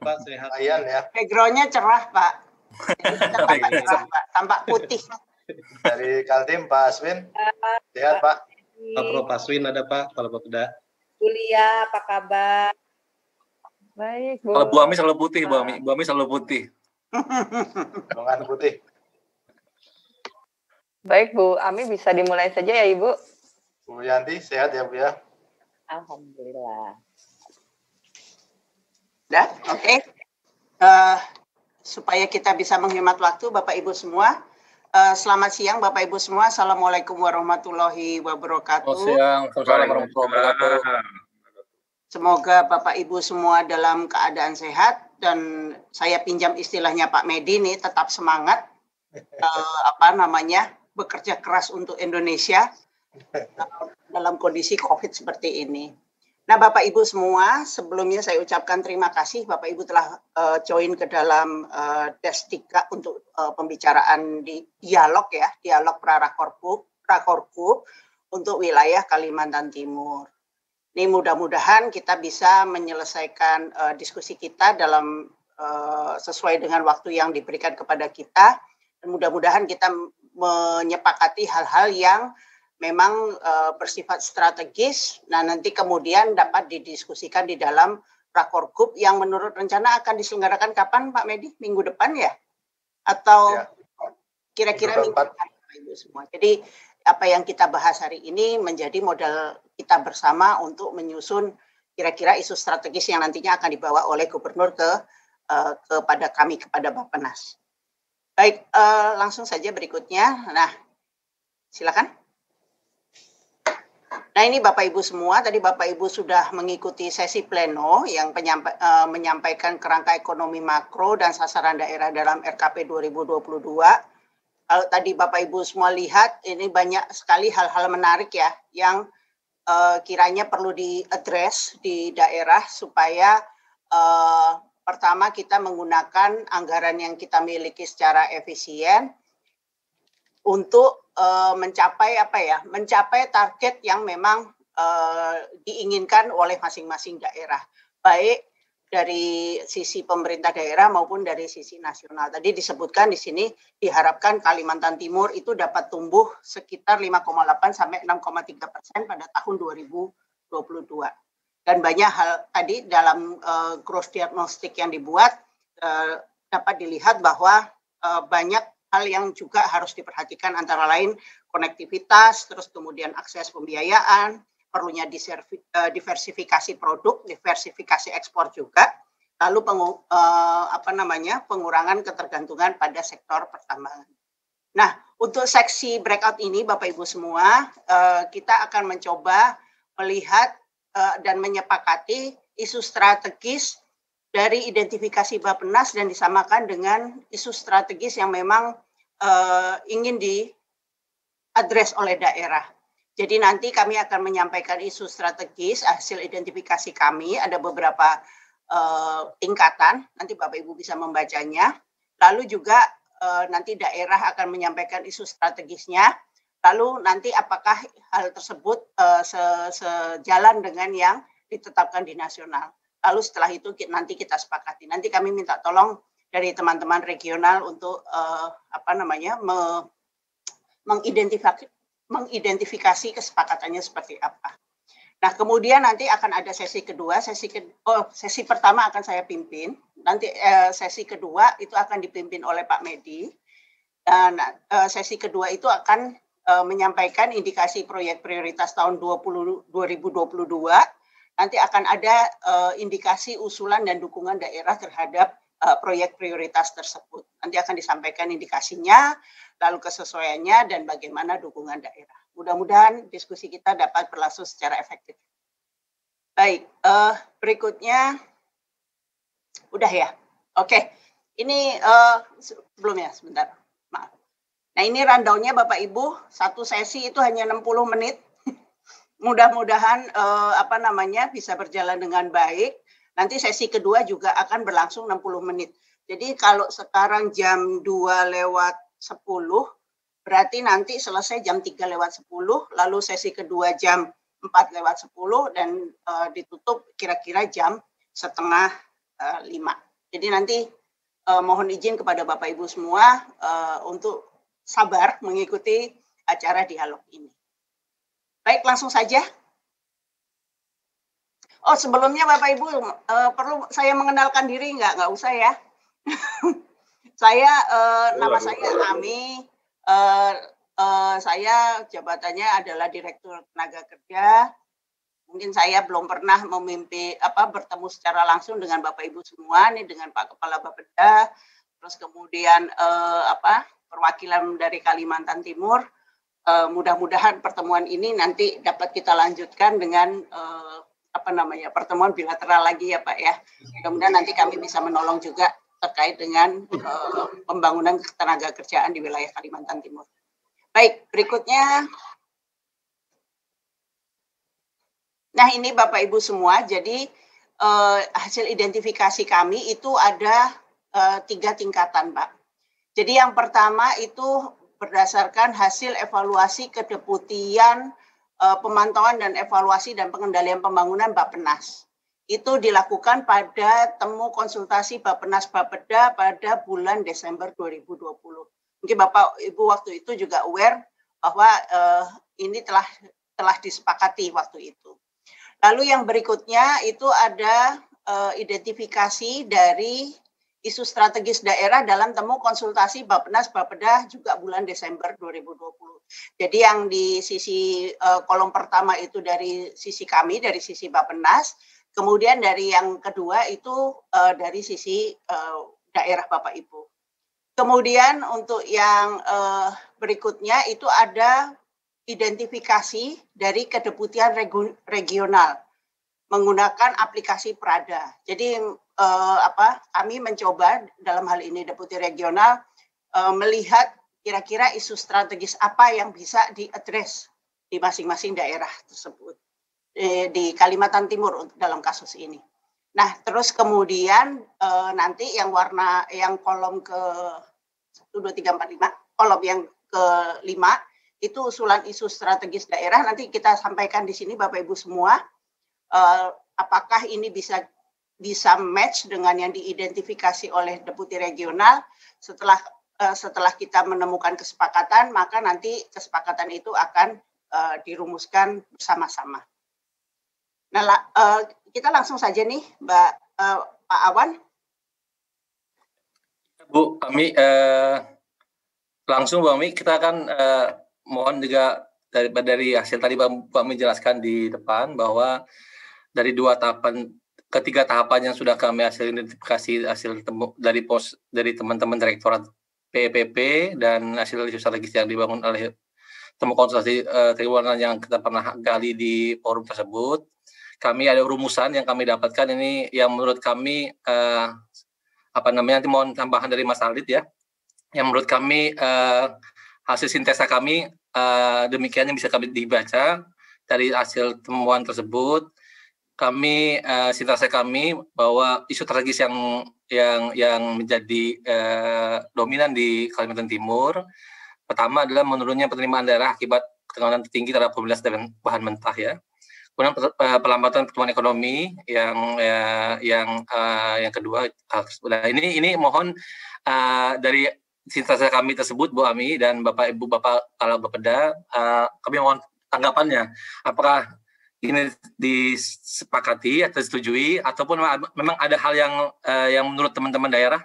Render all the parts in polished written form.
Pak, sehat. Lumayan ya. Background-nya cerah, Pak. Jadi kita tampak cerah, Pak. Tampak putih. Dari Kaltim, Pak Aswin. Sehat, Pak. Pak Prof. Aswin ada Pak, Kepala Bapeda. Kuliah, apa kabar? Baik, Bu. Kalau Bu Ami selalu putih, Bu Ami. Bu Ami selalu putih. Golongan putih. Baik, Bu Ami, bisa dimulai saja ya, Ibu. Bu Yanti, sehat ya, Bu ya? Alhamdulillah. Udah, oke. Supaya kita bisa menghemat waktu, Bapak Ibu semua. Selamat siang, Bapak Ibu semua. Assalamualaikum warahmatullahi wabarakatuh. Selamat siang. Assalamualaikum warahmatullahi wabarakatuh. Semoga Bapak Ibu semua dalam keadaan sehat, dan saya pinjam istilahnya Pak Medi nih, tetap semangat bekerja keras untuk Indonesia dalam kondisi COVID seperti ini. Nah, Bapak Ibu semua, sebelumnya saya ucapkan terima kasih Bapak Ibu telah join ke dalam Destika untuk pembicaraan di dialog Prakorkup untuk wilayah Kalimantan Timur. Ini mudah-mudahan kita bisa menyelesaikan diskusi kita dalam sesuai dengan waktu yang diberikan kepada kita, dan mudah-mudahan kita menyepakati hal-hal yang memang bersifat strategis. Nah, nanti kemudian dapat didiskusikan di dalam Prakorkup yang menurut rencana akan diselenggarakan kapan, Pak Medi? Minggu depan ya? Atau Ya. Kira-kira minggu depan, Pak Ibu semua. Jadi apa yang kita bahas hari ini menjadi modal kita bersama untuk menyusun kira-kira isu strategis yang nantinya akan dibawa oleh Gubernur kepada kami, kepada Bappenas. Baik, langsung saja berikutnya. Nah, silakan. Nah, ini Bapak Ibu semua, tadi Bapak Ibu sudah mengikuti sesi pleno yang menyampaikan kerangka ekonomi makro dan sasaran daerah dalam RKP 2022. Kalau tadi Bapak Ibu semua lihat, ini banyak sekali hal-hal menarik ya, yang kiranya perlu diadres di daerah supaya pertama kita menggunakan anggaran yang kita miliki secara efisien untuk mencapai mencapai target yang memang diinginkan oleh masing-masing daerah, baik dari sisi pemerintah daerah maupun dari sisi nasional. Tadi disebutkan di sini diharapkan Kalimantan Timur itu dapat tumbuh sekitar 5,8 sampai 6,3% pada tahun 2022. Dan banyak hal tadi dalam growth diagnostik yang dibuat dapat dilihat bahwa banyak hal yang juga harus diperhatikan, antara lain konektivitas, terus kemudian akses pembiayaan, perlunya diversifikasi produk, diversifikasi ekspor juga, lalu pengurangan ketergantungan pada sektor pertambangan. Nah, untuk seksi breakout ini Bapak Ibu semua, kita akan mencoba melihat dan menyepakati isu strategis dari identifikasi Bappenas dan disamakan dengan isu strategis yang memang ingin diadres oleh daerah. Jadi nanti kami akan menyampaikan isu strategis, hasil identifikasi kami, ada beberapa tingkatan, nanti Bapak Ibu bisa membacanya. Lalu juga nanti daerah akan menyampaikan isu strategisnya, lalu nanti apakah hal tersebut sejalan dengan yang ditetapkan di nasional. Lalu setelah itu nanti kita sepakati. Nanti kami minta tolong dari teman-teman regional untuk mengidentifikasi kesepakatannya seperti apa. Nah, kemudian nanti akan ada sesi kedua. Sesi pertama akan saya pimpin. Nanti sesi kedua itu akan dipimpin oleh Pak Medi. Dan sesi kedua itu akan menyampaikan indikasi proyek prioritas tahun 2022. Nanti akan ada indikasi usulan dan dukungan daerah terhadap proyek prioritas tersebut. Nanti akan disampaikan indikasinya, lalu kesesuaiannya, dan bagaimana dukungan daerah. Mudah-mudahan diskusi kita dapat berlangsung secara efektif. Baik, berikutnya, udah ya? Oke, ini sebelumnya, sebentar, maaf. Nah, ini rundown-nya Bapak Ibu, satu sesi itu hanya 60 menit. Mudah-mudahan bisa berjalan dengan baik. Nanti sesi kedua juga akan berlangsung 60 menit. Jadi kalau sekarang jam 2:10, berarti nanti selesai jam 3:10, lalu sesi kedua jam 4:10, dan ditutup kira-kira jam 4:30. Jadi nanti mohon izin kepada Bapak Ibu semua untuk sabar mengikuti acara dialog ini. Baik, langsung saja. Oh, sebelumnya Bapak Ibu perlu saya mengenalkan diri nggak? Nggak usah ya. Saya nama saya Ami. Saya jabatannya adalah Direktur Tenaga Kerja. Mungkin saya belum pernah bertemu secara langsung dengan Bapak Ibu semua nih, dengan Pak Kepala Bapeda, terus kemudian perwakilan dari Kalimantan Timur. Mudah-mudahan pertemuan ini nanti dapat kita lanjutkan dengan pertemuan bilateral lagi ya Pak ya. Mudah-mudahan nanti kami bisa menolong juga terkait dengan pembangunan ketenaga kerjaan di wilayah Kalimantan Timur. Baik, berikutnya. Nah, ini Bapak Ibu semua, jadi hasil identifikasi kami itu ada 3 tingkatan, Pak. Jadi yang pertama itu berdasarkan hasil evaluasi kedeputian pemantauan dan evaluasi dan pengendalian pembangunan Bappenas. Itu dilakukan pada temu konsultasi Bappenas Bapeda pada bulan Desember 2020. Mungkin Bapak Ibu waktu itu juga aware bahwa ini telah disepakati waktu itu. Lalu yang berikutnya itu ada identifikasi dari isu strategis daerah dalam temu konsultasi Bappenas Bapeda juga bulan Desember 2020. Jadi yang di sisi kolom pertama itu dari sisi kami, dari sisi Bappenas, kemudian dari yang kedua itu dari sisi daerah Bapak Ibu. Kemudian untuk yang berikutnya itu ada identifikasi dari kedeputian regional menggunakan aplikasi Prada. Jadi kami mencoba dalam hal ini Deputi Regional melihat kira-kira isu strategis apa yang bisa diadres di masing-masing daerah tersebut di Kalimantan Timur dalam kasus ini. Nah, terus kemudian nanti yang kolom ke 1, 2, 3, 4, 5, kolom yang ke-5 itu usulan isu strategis daerah. Nanti kita sampaikan di sini Bapak Ibu semua. Apakah ini bisa match dengan yang diidentifikasi oleh Deputi Regional. Setelah kita menemukan kesepakatan, maka nanti kesepakatan itu akan dirumuskan bersama-sama. Nah, kita langsung saja nih, Pak Awan. Bu Ami, langsung Bu Ami, kita akan mohon juga dari hasil tadi Bu Ami jelaskan di depan bahwa dari 2 tahapan, ketiga tahapan yang sudah kami hasil identifikasi dari teman-teman Direktorat PPP dan hasil isu strategis yang dibangun oleh temu konsultasi triwulan yang kita pernah gali di forum tersebut. Kami ada rumusan yang kami dapatkan ini yang menurut kami nanti mohon tambahan dari Mas Alid ya. Yang menurut kami hasil sintesa kami demikian yang bisa kami dibaca dari hasil temuan tersebut. Kami sintesa kami bahwa isu strategis yang menjadi dominan di Kalimantan Timur pertama adalah menurunnya penerimaan daerah akibat ketegangan tinggi terhadap komoditas dan bahan mentah ya. Kemudian perlambatan pertumbuhan ekonomi yang kedua. Nah, ini mohon dari sintesa kami tersebut Bu Ami dan Bapak Ibu Bapak Kepala Bapeda, kami mohon tanggapannya. Apakah ini disepakati atau disetujui ataupun memang ada hal yang menurut teman-teman daerah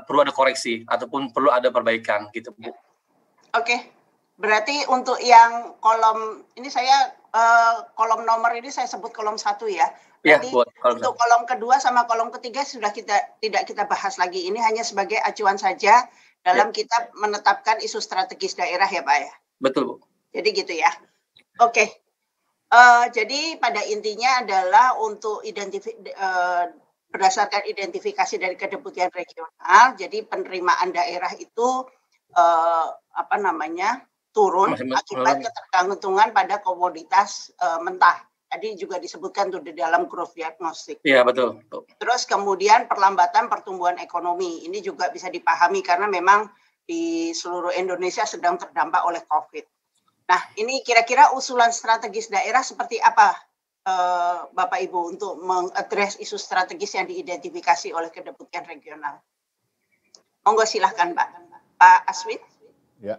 perlu ada koreksi ataupun perlu ada perbaikan gitu Bu. Oke. Berarti untuk yang kolom ini saya kolom nomor ini saya sebut kolom 1 ya. Jadi untuk kolom kedua sama kolom ketiga sudah tidak kita bahas lagi. Ini hanya sebagai acuan saja dalam kita menetapkan isu strategis daerah ya Pak ya. Betul Bu. Jadi gitu ya. Oke. Jadi pada intinya adalah untuk berdasarkan identifikasi dari kedeputian regional, jadi penerimaan daerah itu turun akibat ketergantungan pada komoditas mentah. Tadi juga disebutkan tuh di dalam growth diagnostik. Iya betul. Terus kemudian perlambatan pertumbuhan ekonomi ini juga bisa dipahami karena memang di seluruh Indonesia sedang terdampak oleh COVID. Nah, ini kira-kira usulan strategis daerah seperti apa Bapak Ibu untuk mengadres isu strategis yang diidentifikasi oleh Kedeputian Regional. Monggo silahkan Pak Aswin. Ya,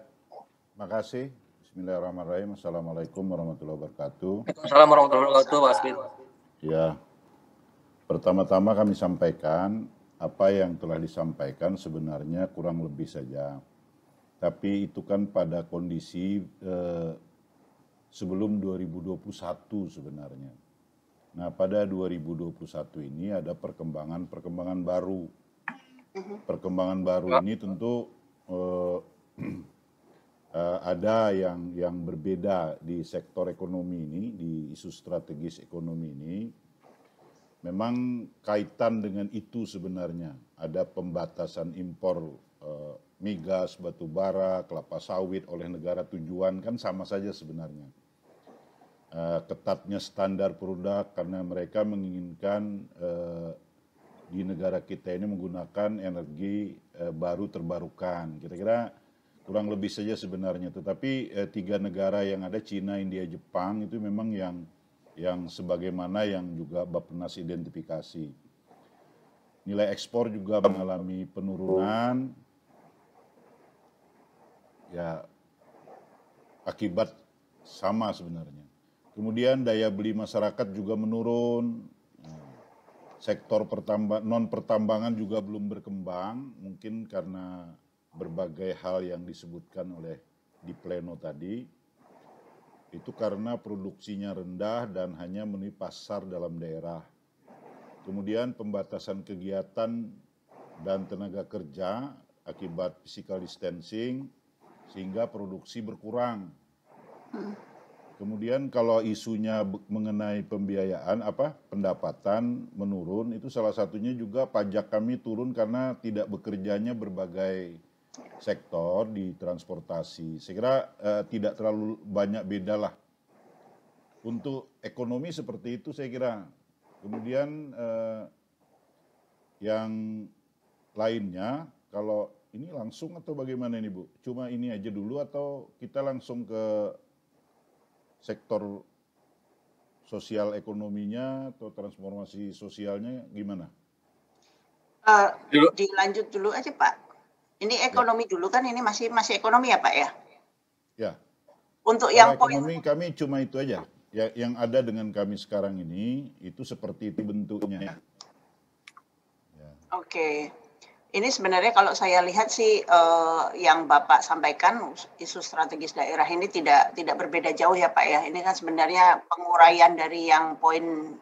makasih. Bismillahirrahmanirrahim. Assalamualaikum warahmatullahi wabarakatuh. Assalamualaikum warahmatullahi wabarakatuh, Pak Aswin. Ya, pertama-tama kami sampaikan apa yang telah disampaikan sebenarnya kurang lebih saja. Tapi itu kan pada kondisi sebelum 2021 sebenarnya. Nah, pada 2021 ini ada perkembangan baru. Perkembangan baru ini tentu ada yang berbeda di sektor ekonomi ini, di isu strategis ekonomi ini. Memang kaitan dengan itu sebenarnya. Ada pembatasan impor migas, batu bara, kelapa sawit oleh negara tujuan, kan sama saja sebenarnya. Ketatnya standar produk karena mereka menginginkan di negara kita ini menggunakan energi baru terbarukan. Kira-kira kurang lebih saja sebenarnya. Tetapi 3 negara yang ada, Cina, India, Jepang, itu memang yang sebagaimana yang juga Bappenas identifikasi. Nilai ekspor juga mengalami penurunan. Ya, akibat sama sebenarnya. Kemudian daya beli masyarakat juga menurun. Sektor non pertambangan juga belum berkembang, mungkin karena berbagai hal yang disebutkan oleh di pleno tadi. Itu karena produksinya rendah dan hanya memenuhi pasar dalam daerah. Kemudian pembatasan kegiatan dan tenaga kerja akibat physical distancing sehingga produksi berkurang. Kemudian kalau isunya mengenai pembiayaan pendapatan menurun, itu salah satunya juga pajak kami turun karena tidak bekerjanya berbagai sektor di transportasi. Saya kira tidak terlalu banyak beda lah. Untuk ekonomi seperti itu saya kira. Kemudian yang lainnya, kalau ini langsung atau bagaimana ini Bu? Cuma ini aja dulu atau kita langsung ke sektor sosial ekonominya atau transformasi sosialnya gimana? Dilanjut dulu aja Pak. Ini ekonomi dulu kan, ini masih ekonomi ya Pak ya? Ya. Untuk yang ekonomi kami cuma itu aja. Ya, yang ada dengan kami sekarang ini itu seperti itu bentuknya. Ya. Oke. Ini sebenarnya kalau saya lihat sih yang Bapak sampaikan, isu strategis daerah ini tidak berbeda jauh ya Pak ya. Ini kan sebenarnya penguraian dari yang poin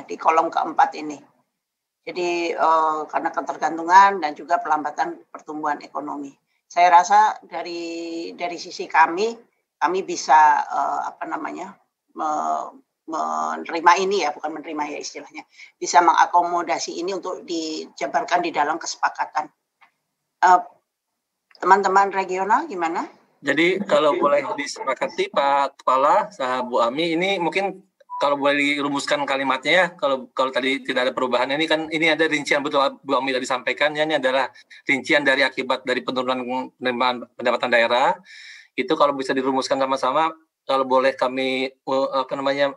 di kolom keempat ini. Jadi karena ketergantungan dan juga pelambatan pertumbuhan ekonomi. Saya rasa dari sisi kami bisa menerima ini ya, bukan menerima ya istilahnya, bisa mengakomodasi ini untuk dijabarkan di dalam kesepakatan. Teman-teman regional gimana? Jadi kalau boleh disepakati Pak Kepala, Bu Ami, ini mungkin kalau boleh dirumuskan kalimatnya ya, kalau tadi tidak ada perubahan, ini ada rincian betul Bu Ami tadi sampaikan, ya, ini adalah rincian dari akibat dari penurunan penerimaan pendapatan daerah. Itu kalau bisa dirumuskan sama-sama, kalau boleh kami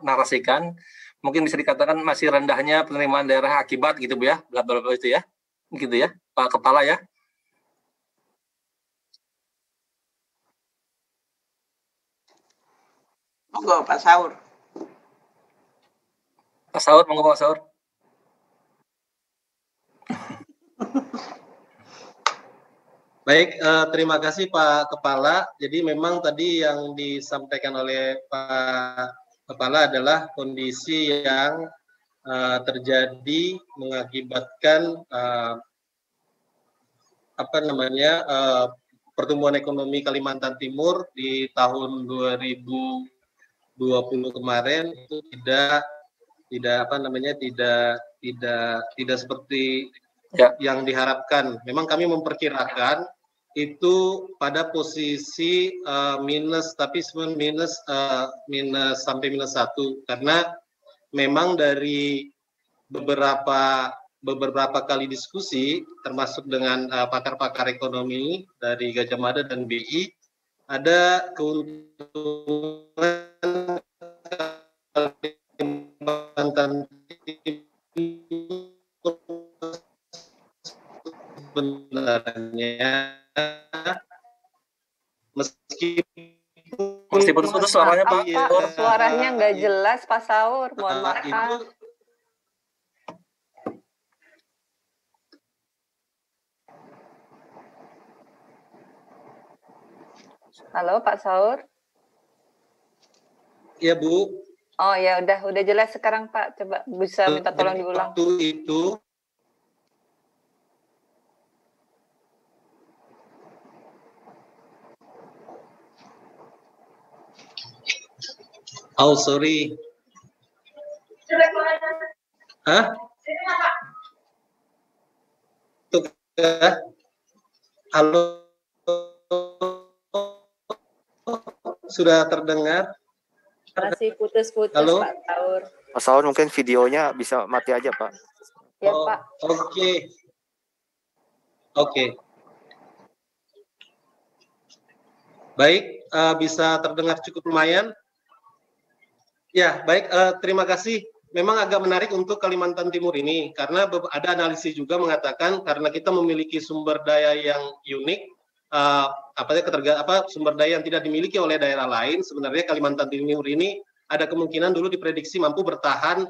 narasikan, mungkin bisa dikatakan masih rendahnya penerimaan daerah akibat gitu Bu ya, berapa itu ya, gitu ya Pak Kepala ya. Monggo Pak Saur. Pak Saur, monggo Pak Saur. Baik, terima kasih Pak Kepala. Jadi memang tadi yang disampaikan oleh Pak Kepala adalah kondisi yang terjadi mengakibatkan pertumbuhan ekonomi Kalimantan Timur di tahun 2020 kemarin itu tidak seperti yang diharapkan. Memang kami memperkirakan itu pada posisi minus, tapi sebenarnya minus sampai minus 1, karena memang dari beberapa kali diskusi termasuk dengan pakar-pakar ekonomi dari Gajah Mada dan BI, ada keuntungan Kalimantan Timur sebenarnya Masih putus-putus suaranya, Pak. Suaranya nggak jelas, Pak Saur. Mohon maaf. Halo, Pak Saur. Ya, Bu. Oh ya, udah jelas sekarang, Pak. Coba bisa minta tolong diulang. Waktu itu oh, sorry. Hah? Halo. Sudah terdengar? Masih putus-putus, Halo? Pak Saur. Pak Saur mungkin videonya bisa mati aja, Pak. Ya, Oh, Pak. Oke. Baik, bisa terdengar cukup lumayan. Ya, baik. Terima kasih. Memang agak menarik untuk Kalimantan Timur ini karena ada analisis juga mengatakan karena kita memiliki sumber daya yang unik, sumber daya yang tidak dimiliki oleh daerah lain. Sebenarnya Kalimantan Timur ini ada kemungkinan dulu diprediksi mampu bertahan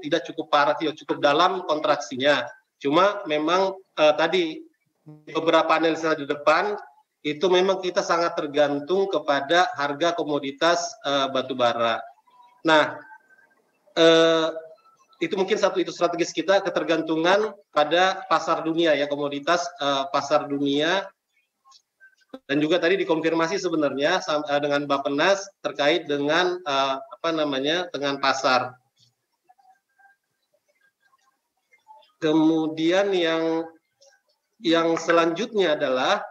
tidak cukup parah, tidak cukup dalam kontraksinya. Cuma memang tadi beberapa analisa di depan itu memang kita sangat tergantung kepada harga komoditas batu bara. Nah, itu mungkin itu strategis kita, ketergantungan pada pasar dunia ya, komoditas pasar dunia. Dan juga tadi dikonfirmasi sebenarnya dengan Bappenas terkait dengan dengan pasar. Kemudian yang selanjutnya adalah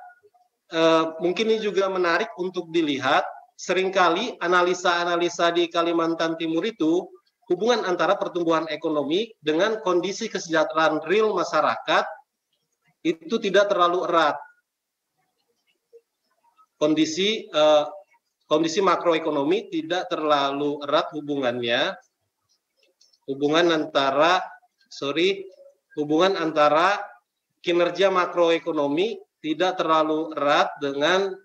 mungkin ini juga menarik untuk dilihat. Seringkali analisa-analisa di Kalimantan Timur itu hubungan antara pertumbuhan ekonomi dengan kondisi kesejahteraan real masyarakat itu tidak terlalu erat. Kondisi makroekonomi tidak terlalu erat hubungannya. Hubungan antara kinerja makroekonomi tidak terlalu erat dengan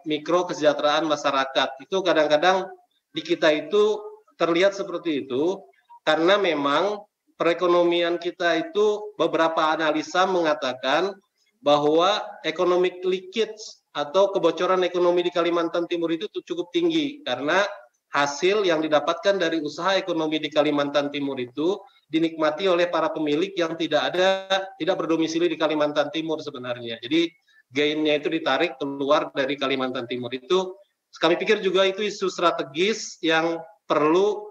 mikro kesejahteraan masyarakat. Itu kadang-kadang di kita itu terlihat seperti itu karena memang perekonomian kita itu beberapa analisa mengatakan bahwa economic leakage atau kebocoran ekonomi di Kalimantan Timur itu cukup tinggi karena hasil yang didapatkan dari usaha ekonomi di Kalimantan Timur itu dinikmati oleh para pemilik yang tidak berdomisili di Kalimantan Timur sebenarnya. Jadi gain-nya itu ditarik keluar dari Kalimantan Timur. Itu kami pikir juga itu isu strategis yang perlu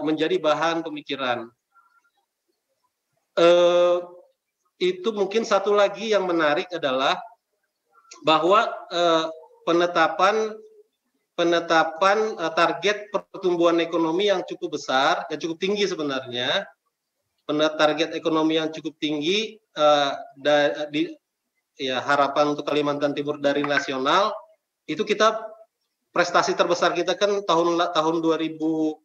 menjadi bahan pemikiran. Itu mungkin satu lagi yang menarik adalah bahwa penetapan target pertumbuhan ekonomi yang cukup besar, yang cukup tinggi sebenarnya, target ekonomi yang cukup tinggi harapan untuk Kalimantan Timur dari nasional itu kita prestasi terbesar kita kan tahun 2019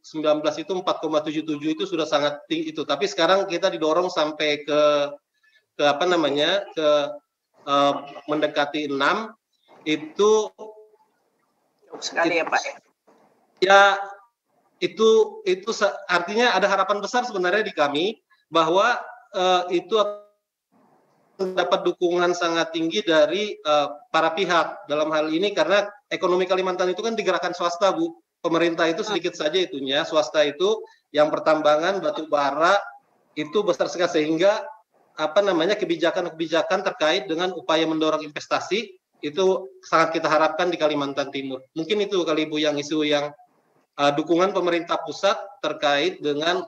itu 4,77 itu sudah sangat tinggi itu, tapi sekarang kita didorong sampai ke mendekati 6 itu sekali ya Pak. Ya itu artinya ada harapan besar sebenarnya di kami bahwa itu dapat dukungan sangat tinggi dari para pihak dalam hal ini karena ekonomi Kalimantan itu kan digerakkan swasta, Bu. Pemerintah itu sedikit saja itunya, swasta itu yang pertambangan batu bara itu besar sekali sehingga kebijakan-kebijakan terkait dengan upaya mendorong investasi itu sangat kita harapkan di Kalimantan Timur. Mungkin itu kali Bu yang isu yang dukungan pemerintah pusat terkait dengan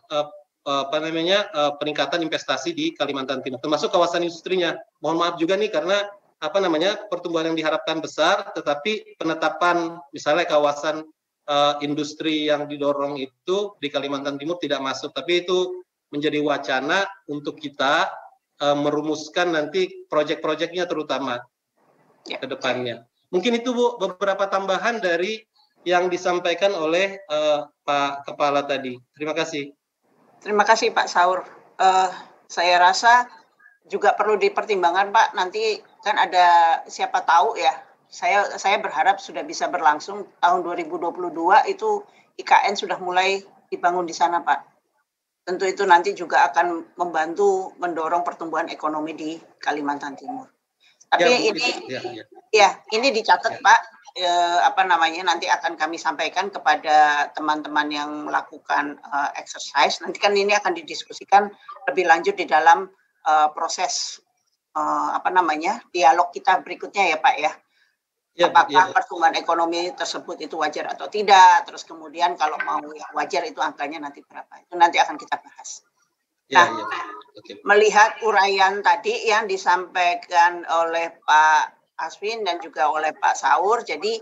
peningkatan investasi di Kalimantan Timur, termasuk kawasan industrinya. Mohon maaf juga nih karena pertumbuhan yang diharapkan besar, tetapi penetapan misalnya kawasan industri yang didorong itu di Kalimantan Timur tidak masuk. Tapi itu menjadi wacana untuk kita merumuskan nanti proyek-proyeknya terutama ke depannya. Mungkin itu Bu beberapa tambahan dari yang disampaikan oleh Pak Kepala tadi. Terima kasih. Terima kasih Pak Saur. Saya rasa juga perlu dipertimbangkan Pak, nanti kan ada siapa tahu ya, saya berharap sudah bisa berlangsung tahun 2022 itu IKN sudah mulai dibangun di sana Pak. Tentu itu nanti juga akan membantu mendorong pertumbuhan ekonomi di Kalimantan Timur. Tapi ini dicatat Pak, nanti akan kami sampaikan kepada teman-teman yang melakukan exercise. Nanti kan ini akan didiskusikan lebih lanjut di dalam proses dialog kita berikutnya ya Pak ya. Apakah pertumbuhan ekonomi tersebut itu wajar atau tidak, terus kemudian kalau mau yang wajar itu angkanya nanti berapa, itu nanti akan kita bahas. Melihat uraian tadi yang disampaikan oleh Pak Aswin dan juga oleh Pak Saur, jadi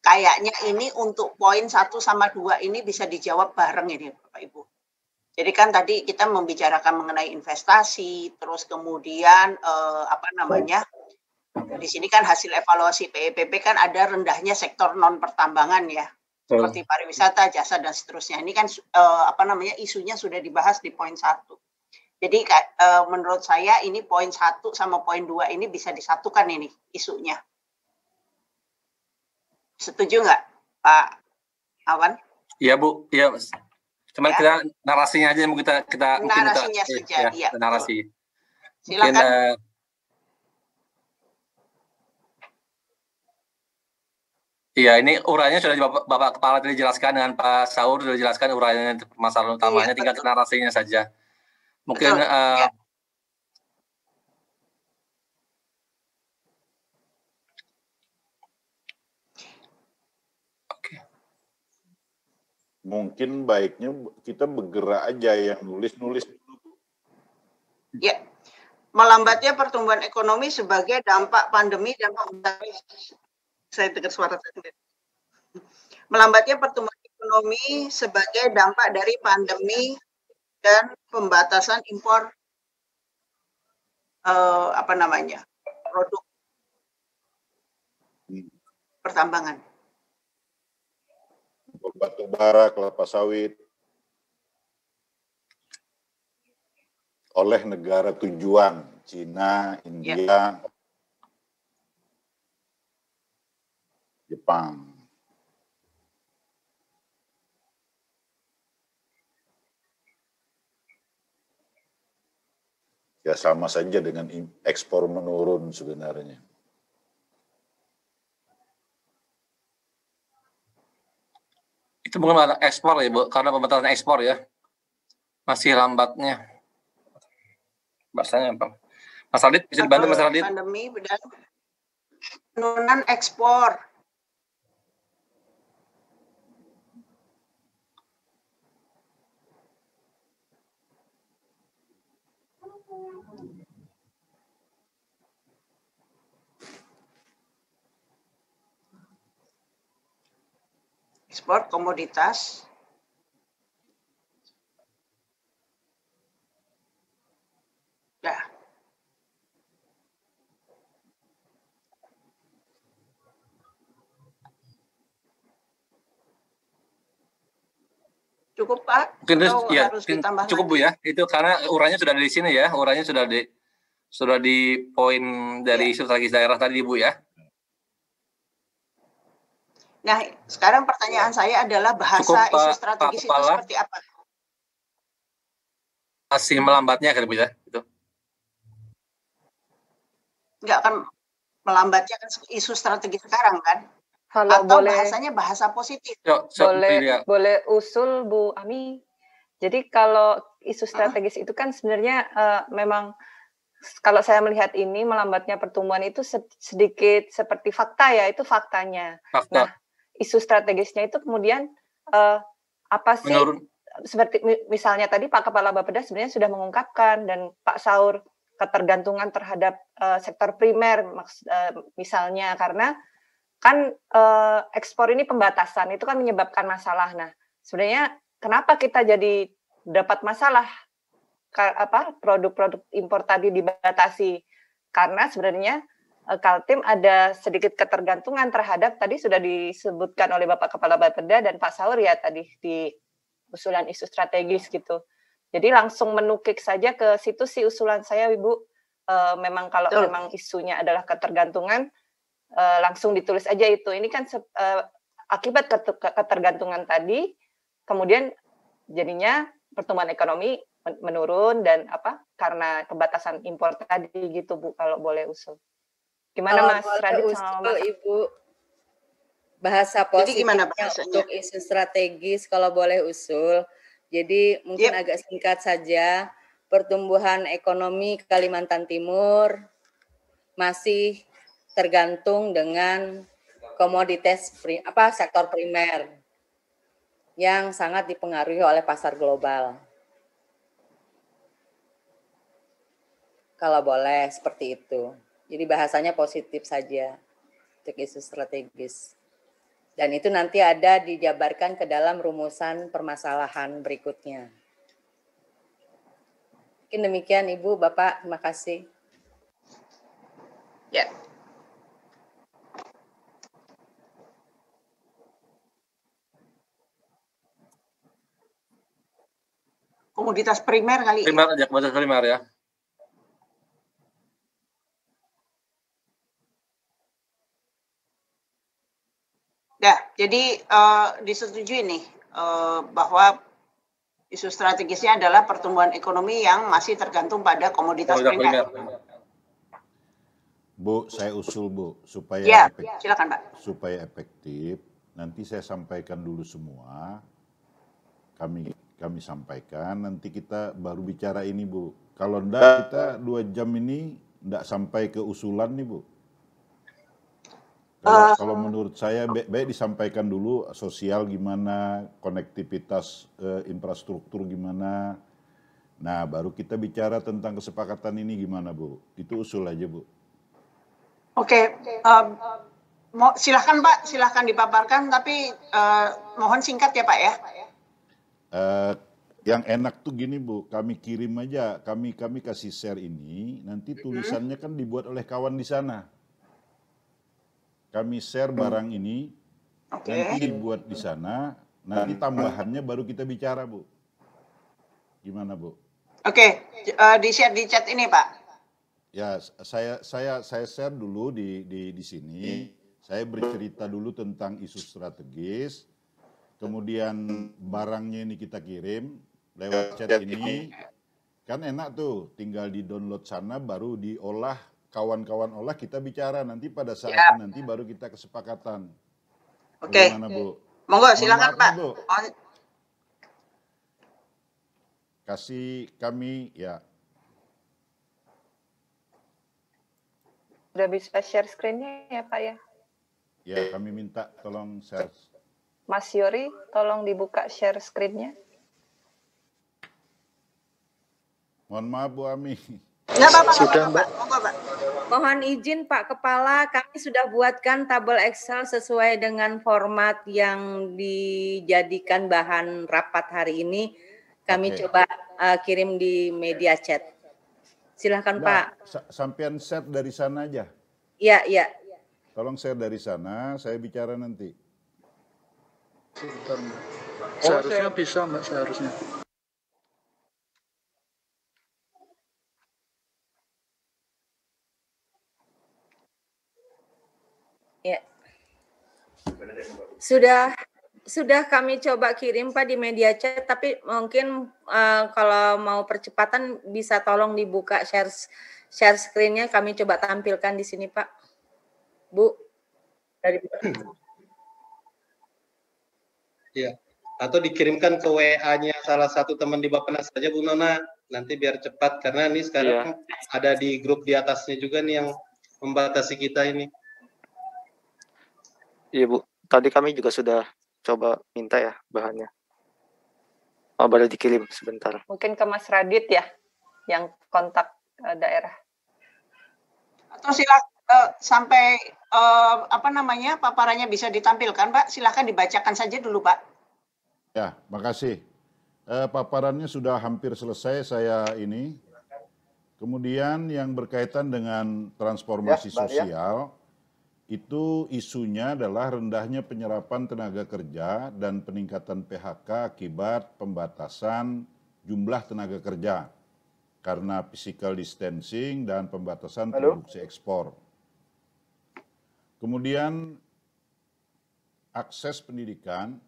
kayaknya ini untuk poin 1 sama 2 ini bisa dijawab bareng ini Bapak Ibu. Jadi kan tadi kita membicarakan mengenai investasi, terus kemudian di sini kan hasil evaluasi PEPP kan ada rendahnya sektor non pertambangan ya, seperti pariwisata, jasa dan seterusnya. Ini kan isunya sudah dibahas di poin 1. Jadi menurut saya ini poin 1 sama poin 2 ini bisa disatukan ini isunya. Setuju nggak Pak Awan? Iya Bu, iya. Cuman kita narasinya aja yang kita narasinya saja. Iya. Narasi. Silakan. Mungkin, iya, ini uraiannya sudah Bapak Kepala tadi jelaskan dengan Pak Saur sudah jelaskan uraiannya permasalahan utamanya, tinggal narasinya saja. Mungkin mungkin baiknya kita bergerak aja yang nulis-nulis dulu. Ya, melambatnya pertumbuhan ekonomi sebagai dampak pandemi dan saya dengar suara saya. Melambatnya pertumbuhan ekonomi sebagai dampak dari pandemi dan pembatasan impor produk pertambangan. Batu bara, kelapa sawit oleh negara tujuan Cina, India, Jepang. Ya sama saja dengan ekspor menurun sebenarnya. itu bukan ekspor ya Bu, karena pembatasan ekspor ya. Masih lambatnya. Bahasanya apa? Mas Radit, bisa dibantu Mas Radit? Pandemi dan penurunan ekspor. Ekspor komoditas. Ya. Cukup Pak? Mungkin ya, harus ditambah cukup lagi? Bu ya. Itu karena uraiannya sudah di sini ya. Uraiannya sudah di poin dari isu strategis daerah tadi Bu ya. Nah, sekarang pertanyaan saya adalah bahasa Cukup, isu strategis itu seperti apa? Masih melambatnya kan Bu ya? Gitu. Enggak kan melambatnya kan isu strategis sekarang kan? Kalau atau boleh, bahasanya bahasa positif. Boleh usul Bu Ami. Jadi kalau isu strategis itu kan sebenarnya memang kalau saya melihat ini melambatnya pertumbuhan itu sedikit seperti fakta ya, itu faktanya. Fakta. Nah, isu strategisnya itu kemudian apa sih? Seperti misalnya tadi Pak Kepala Bapeda sebenarnya sudah mengungkapkan dan Pak Saur ketergantungan terhadap sektor primer misalnya karena kan ekspor ini pembatasan itu kan menyebabkan masalah. Nah, sebenarnya kenapa kita jadi dapat masalah produk-produk impor tadi dibatasi? Karena sebenarnya Kaltim ada sedikit ketergantungan terhadap tadi sudah disebutkan oleh Bapak Kepala Bapeda dan Pak Saur ya tadi di usulan isu strategis gitu. Jadi langsung menukik saja ke situ sih usulan saya Ibu. Memang kalau memang isunya adalah ketergantungan langsung ditulis aja itu. Ini kan akibat ketergantungan tadi kemudian jadinya pertumbuhan ekonomi menurun dan karena pembatasan impor tadi gitu Bu kalau boleh usul. Gimana Mas Radit sama Mas Ibu? Bahasa positifnya untuk isu strategis kalau boleh usul. Jadi mungkin agak singkat saja. Pertumbuhan ekonomi Kalimantan Timur masih tergantung dengan komoditas sektor primer yang sangat dipengaruhi oleh pasar global. Kalau boleh seperti itu. Jadi bahasanya positif saja untuk isu strategis. Dan itu nanti ada dijabarkan ke dalam rumusan permasalahan berikutnya. Mungkin demikian Ibu, Bapak, terima kasih. Ya. Komoditas primer kali. Primer aja, komoditas primer ya. Ya, jadi disetujui nih bahwa isu strategisnya adalah pertumbuhan ekonomi yang masih tergantung pada komoditas primer. Bu, saya usul Bu, supaya silakan Pak. Supaya efektif, nanti saya sampaikan dulu semua. Kami sampaikan, nanti kita baru bicara ini Bu. Kalau enggak kita 2 jam ini enggak sampai ke usulan nih Bu. Kalau menurut saya baik disampaikan dulu sosial gimana, konektivitas infrastruktur gimana. Nah, baru kita bicara tentang kesepakatan ini gimana Bu. Itu usul aja Bu. Oke, silahkan Pak, silahkan dipaparkan, tapi mohon singkat ya Pak ya. Yang enak tuh gini Bu, kami kirim aja, kami kasih share ini, nanti tulisannya kan dibuat oleh kawan di sana. Kami share barang ini, nanti dibuat di sana, nanti tambahannya baru kita bicara Bu. Gimana Bu? Oke, di-share di chat ini Pak. Ya, saya share dulu di sini. Saya bercerita dulu tentang isu strategis, kemudian barangnya ini kita kirim lewat chat ini. Kan enak tuh, tinggal di-download sana baru diolah, kawan-kawan olah kita bicara, nanti pada saat nanti baru kita kesepakatan. Oke. Bagaimana Bu? Monggo silakan Pak. Bu. Kasih kami ya. Udah bisa share screen-nya ya Pak ya? Ya, kami minta tolong share. Mas Yori, tolong dibuka share screen-nya. Mohon maaf Bu Ami. Nggak apa-apa, Sudah Mbak. Mohon izin Pak Kepala, kami sudah buatkan tabel Excel sesuai dengan format yang dijadikan bahan rapat hari ini. Kami coba kirim di media chat. Silahkan Pak. Sampean share dari sana aja. Iya, iya. Tolong share dari sana, saya bicara nanti. Sebentar Mbak. Seharusnya bisa Mbak, seharusnya. Ya. Sudah kami coba kirim Pak di media chat, tapi mungkin kalau mau percepatan bisa tolong dibuka share screen-nya, kami coba tampilkan di sini Pak. Bu. Ya. Atau dikirimkan ke WA-nya salah satu teman di Bappenas saja Bu Nona, nanti biar cepat karena ini sekarang ada di grup di atasnya juga nih yang membatasi kita ini. Iya Bu, tadi kami juga sudah coba minta ya bahannya. Baru dikirim sebentar. Mungkin ke Mas Radit ya, yang kontak daerah. Atau sampai paparannya bisa ditampilkan Pak, silakan dibacakan saja dulu Pak. Ya, makasih. Paparannya sudah hampir selesai, Kemudian yang berkaitan dengan transformasi sosial, itu isunya adalah rendahnya penyerapan tenaga kerja dan peningkatan PHK akibat pembatasan jumlah tenaga kerja karena physical distancing dan pembatasan produksi ekspor. Kemudian akses pendidikan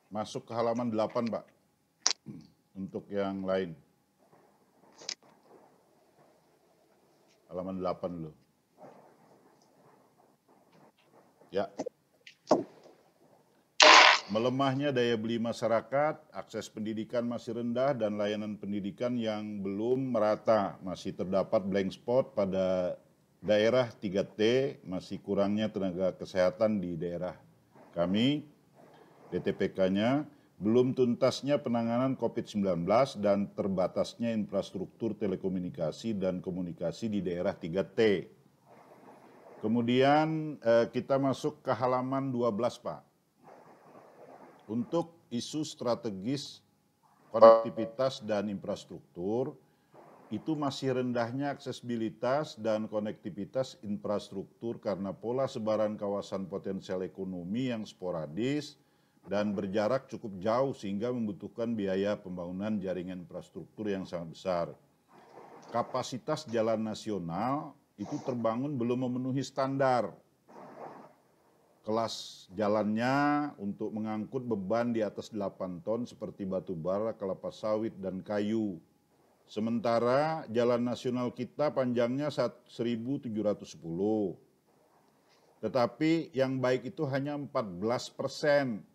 masuk ke halaman 8, Pak, untuk yang lain. Halaman 8 dulu. Ya. Melemahnya daya beli masyarakat, akses pendidikan masih rendah, dan layanan pendidikan yang belum merata. Masih terdapat blank spot pada daerah 3T, masih kurangnya tenaga kesehatan di daerah kami, DTPK-nya, belum tuntasnya penanganan COVID-19 dan terbatasnya infrastruktur telekomunikasi dan komunikasi di daerah 3T. Kemudian kita masuk ke halaman 12, Pak. Untuk isu strategis konektivitas dan infrastruktur, itu masih rendahnya aksesibilitas dan konektivitas infrastruktur karena pola sebaran kawasan potensial ekonomi yang sporadis dan berjarak cukup jauh sehingga membutuhkan biaya pembangunan jaringan infrastruktur yang sangat besar. Kapasitas jalan nasional itu terbangun belum memenuhi standar. Kelas jalannya untuk mengangkut beban di atas 8 ton seperti batu bara, kelapa sawit, dan kayu. Sementara jalan nasional kita panjangnya 1.710. Tetapi yang baik itu hanya 14%.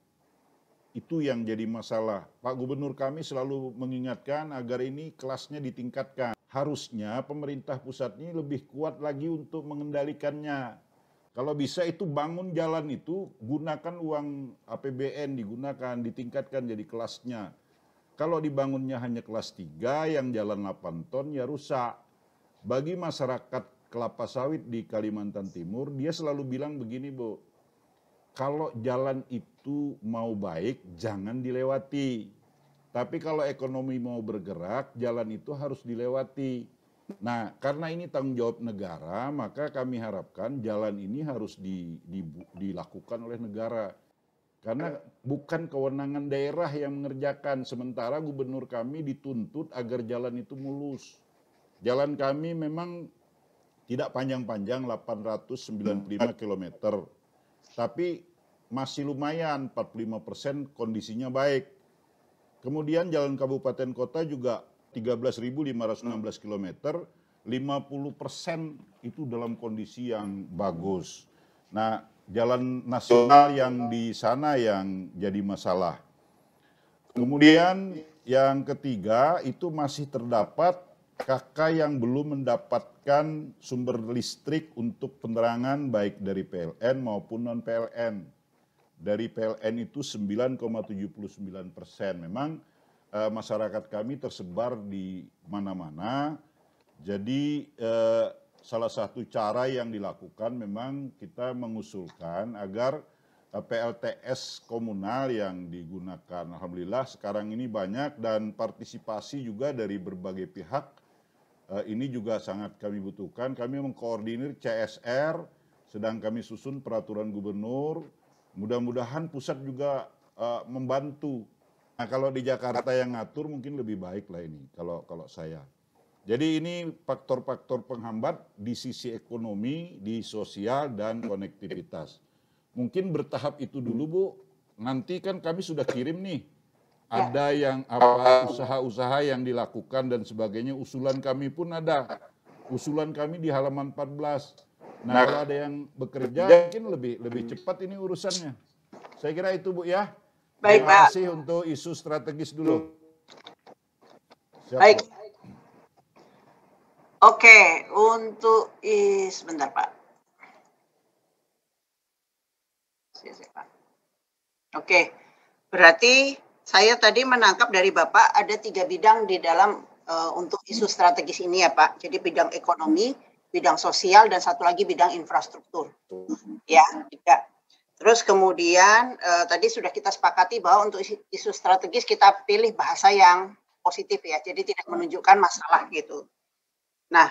Itu yang jadi masalah. Pak Gubernur kami selalu mengingatkan agar ini kelasnya ditingkatkan. Harusnya pemerintah pusat ini lebih kuat lagi untuk mengendalikannya. Kalau bisa itu bangun jalan itu, gunakan uang APBN, digunakan, ditingkatkan jadi kelasnya. Kalau dibangunnya hanya kelas 3 yang jalan 8 ton ya rusak. Bagi masyarakat kelapa sawit di Kalimantan Timur, dia selalu bilang begini, Bu. Kalau jalan itu mau baik, jangan dilewati. Tapi kalau ekonomi mau bergerak, jalan itu harus dilewati. Nah, karena ini tanggung jawab negara, maka kami harapkan jalan ini harus dilakukan oleh negara. Karena bukan kewenangan daerah yang mengerjakan, sementara gubernur kami dituntut agar jalan itu mulus. Jalan kami memang tidak panjang-panjang, 895 km. Tapi masih lumayan, 45% kondisinya baik. Kemudian jalan kabupaten kota juga 13.516 km, 50% itu dalam kondisi yang bagus. Nah, jalan nasional yang di sana yang jadi masalah. Kemudian yang ketiga itu masih terdapat KK yang belum mendapatkan sumber listrik untuk penerangan baik dari PLN maupun non-PLN. Dari PLN itu 9,79%. Memang masyarakat kami tersebar di mana-mana. Jadi salah satu cara yang dilakukan memang kita mengusulkan agar PLTS komunal yang digunakan. Alhamdulillah sekarang ini banyak dan partisipasi juga dari berbagai pihak. Ini juga sangat kami butuhkan. Kami mengkoordinir CSR, sedang kami susun peraturan gubernur. Mudah-mudahan pusat juga membantu. Nah, kalau di Jakarta yang ngatur mungkin lebih baik lah ini kalau saya. Jadi ini faktor-faktor penghambat di sisi ekonomi, di sosial dan konektivitas. Mungkin bertahap itu dulu, Bu. Nanti kan kami sudah kirim nih. Ada yang usaha-usaha yang dilakukan dan sebagainya, usulan kami pun ada. Usulan kami di halaman 14. Nah, kalau ada yang bekerja mungkin lebih cepat ini urusannya. Saya kira itu, Bu, ya. Baik, Terima Pak. kasih untuk isu strategis dulu. Siap, Baik. Bu. Oke, untuk sebentar, Pak. Oke, berarti saya tadi menangkap dari Bapak ada 3 bidang di dalam untuk isu strategis ini ya, Pak. Jadi bidang ekonomi, bidang sosial, dan satu lagi bidang infrastruktur. Ya, 3. Terus kemudian tadi sudah kita sepakati bahwa untuk isu strategis kita pilih bahasa yang positif ya, jadi tidak menunjukkan masalah gitu. Nah,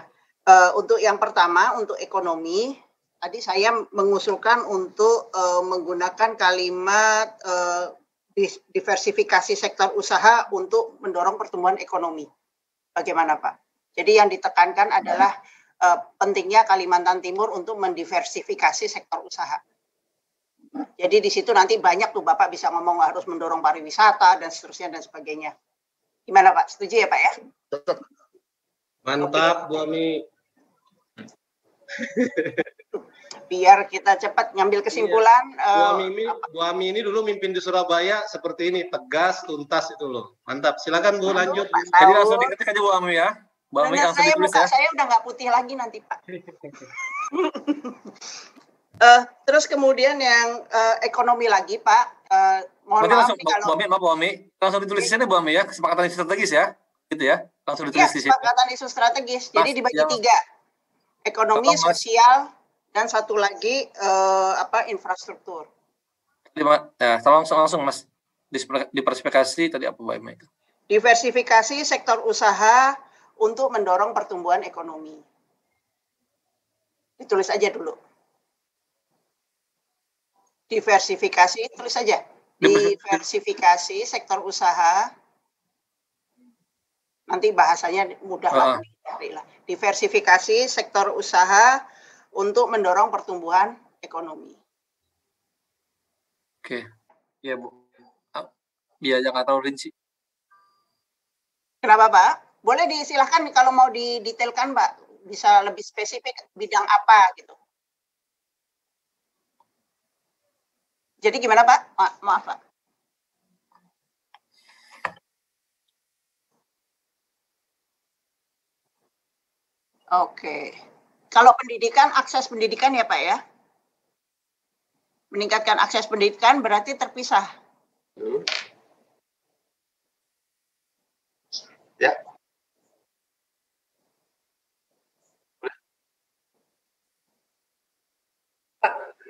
untuk yang pertama, untuk ekonomi, tadi saya mengusulkan untuk menggunakan kalimat diversifikasi sektor usaha untuk mendorong pertumbuhan ekonomi. Bagaimana Pak? Jadi yang ditekankan adalah pentingnya Kalimantan Timur untuk mendiversifikasi sektor usaha. Jadi di situ nanti banyak tuh Bapak bisa ngomong harus mendorong pariwisata dan seterusnya dan sebagainya. Gimana Pak? Setuju ya Pak ya? Mantap, Bu Ami. Biar kita cepat ngambil kesimpulan. Bu Ami ini dulu mimpin di Surabaya seperti ini, tegas, tuntas itu loh. Mantap. Silakan Bu, lanjut. Jadi langsung diketik aja Bu Ami ya. Bu Ami langsung ditulis ya. Saya udah nggak putih lagi nanti Pak. Terus kemudian yang ekonomi lagi Pak. Mohon maaf langsung, Bu Ami, langsung ditulis di sini Bu Ami ya, kesepakatan strategis ya, gitu ya, langsung ditulis di sini. Kesepakatan isu strategis. Jadi dibagi 3, ekonomi, sosial, dan satu lagi infrastruktur. Ya, langsung Mas, diversifikasi tadi apa Bu Ami itu? Diversifikasi sektor usaha untuk mendorong pertumbuhan ekonomi. Ditulis aja dulu. Diversifikasi, tulis saja. Diversifikasi sektor usaha. Nanti bahasanya mudah lah. Diversifikasi sektor usaha untuk mendorong pertumbuhan ekonomi. Oke. Iya, Bu. Biar jangan terlalu rinci. Kenapa, Pak? Boleh disilahkan kalau mau didetailkan, Pak. Bisa lebih spesifik bidang apa gitu. Jadi gimana Pak? Maaf Pak. Oke. Kalau pendidikan, akses pendidikan ya Pak ya? Meningkatkan akses pendidikan berarti terpisah. Ya.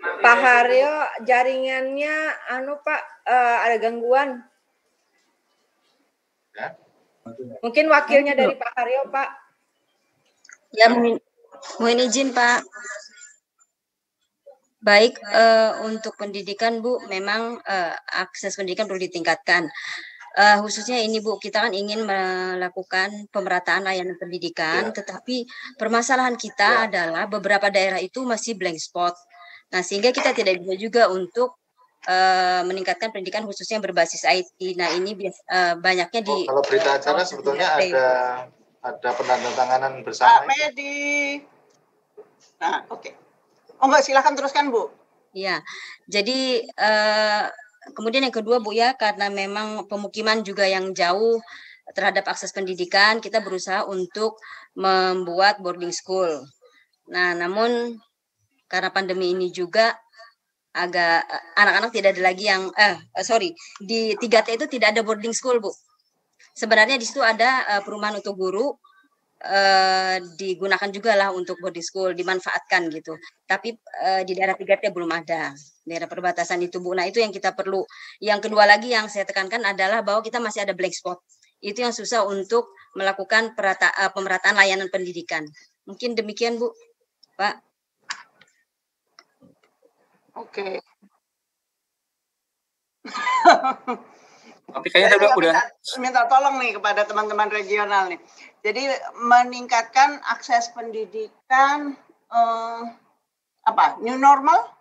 Pak Haryo, jaringannya Pak ada gangguan. Ya. Mungkin wakilnya dari Pak Haryo, Pak. Ya, mohon izin Pak. Baik, untuk pendidikan Bu, memang akses pendidikan perlu ditingkatkan. Khususnya ini Bu, kita kan ingin melakukan pemerataan layanan pendidikan, tetapi permasalahan kita adalah beberapa daerah itu masih blank spot. Nah, sehingga kita tidak bisa juga untuk meningkatkan pendidikan khususnya berbasis IT. Nah, ini banyaknya di kalau berita acara sebetulnya ada penandatanganan bersama. Pak Medi. Nah, oke. Oh enggak, silakan teruskan Bu. Iya. Jadi kemudian yang kedua Bu ya, karena memang pemukiman juga yang jauh terhadap akses pendidikan, kita berusaha untuk membuat boarding school. Nah, namun karena pandemi ini juga agak anak-anak tidak ada lagi yang di 3T itu tidak ada boarding school Bu. Sebenarnya di situ ada perumahan untuk guru, digunakan juga lah untuk boarding school, dimanfaatkan gitu. Tapi di daerah 3T belum ada, daerah perbatasan itu Bu. Nah itu yang kita perlu. Yang kedua lagi yang saya tekankan adalah bahwa kita masih ada blank spot. Itu yang susah untuk melakukan pemerataan layanan pendidikan. Mungkin demikian Bu, Pak. Oke. Tapi kayaknya saya udah minta tolong nih kepada teman-teman regional nih. Jadi meningkatkan akses pendidikan new normal?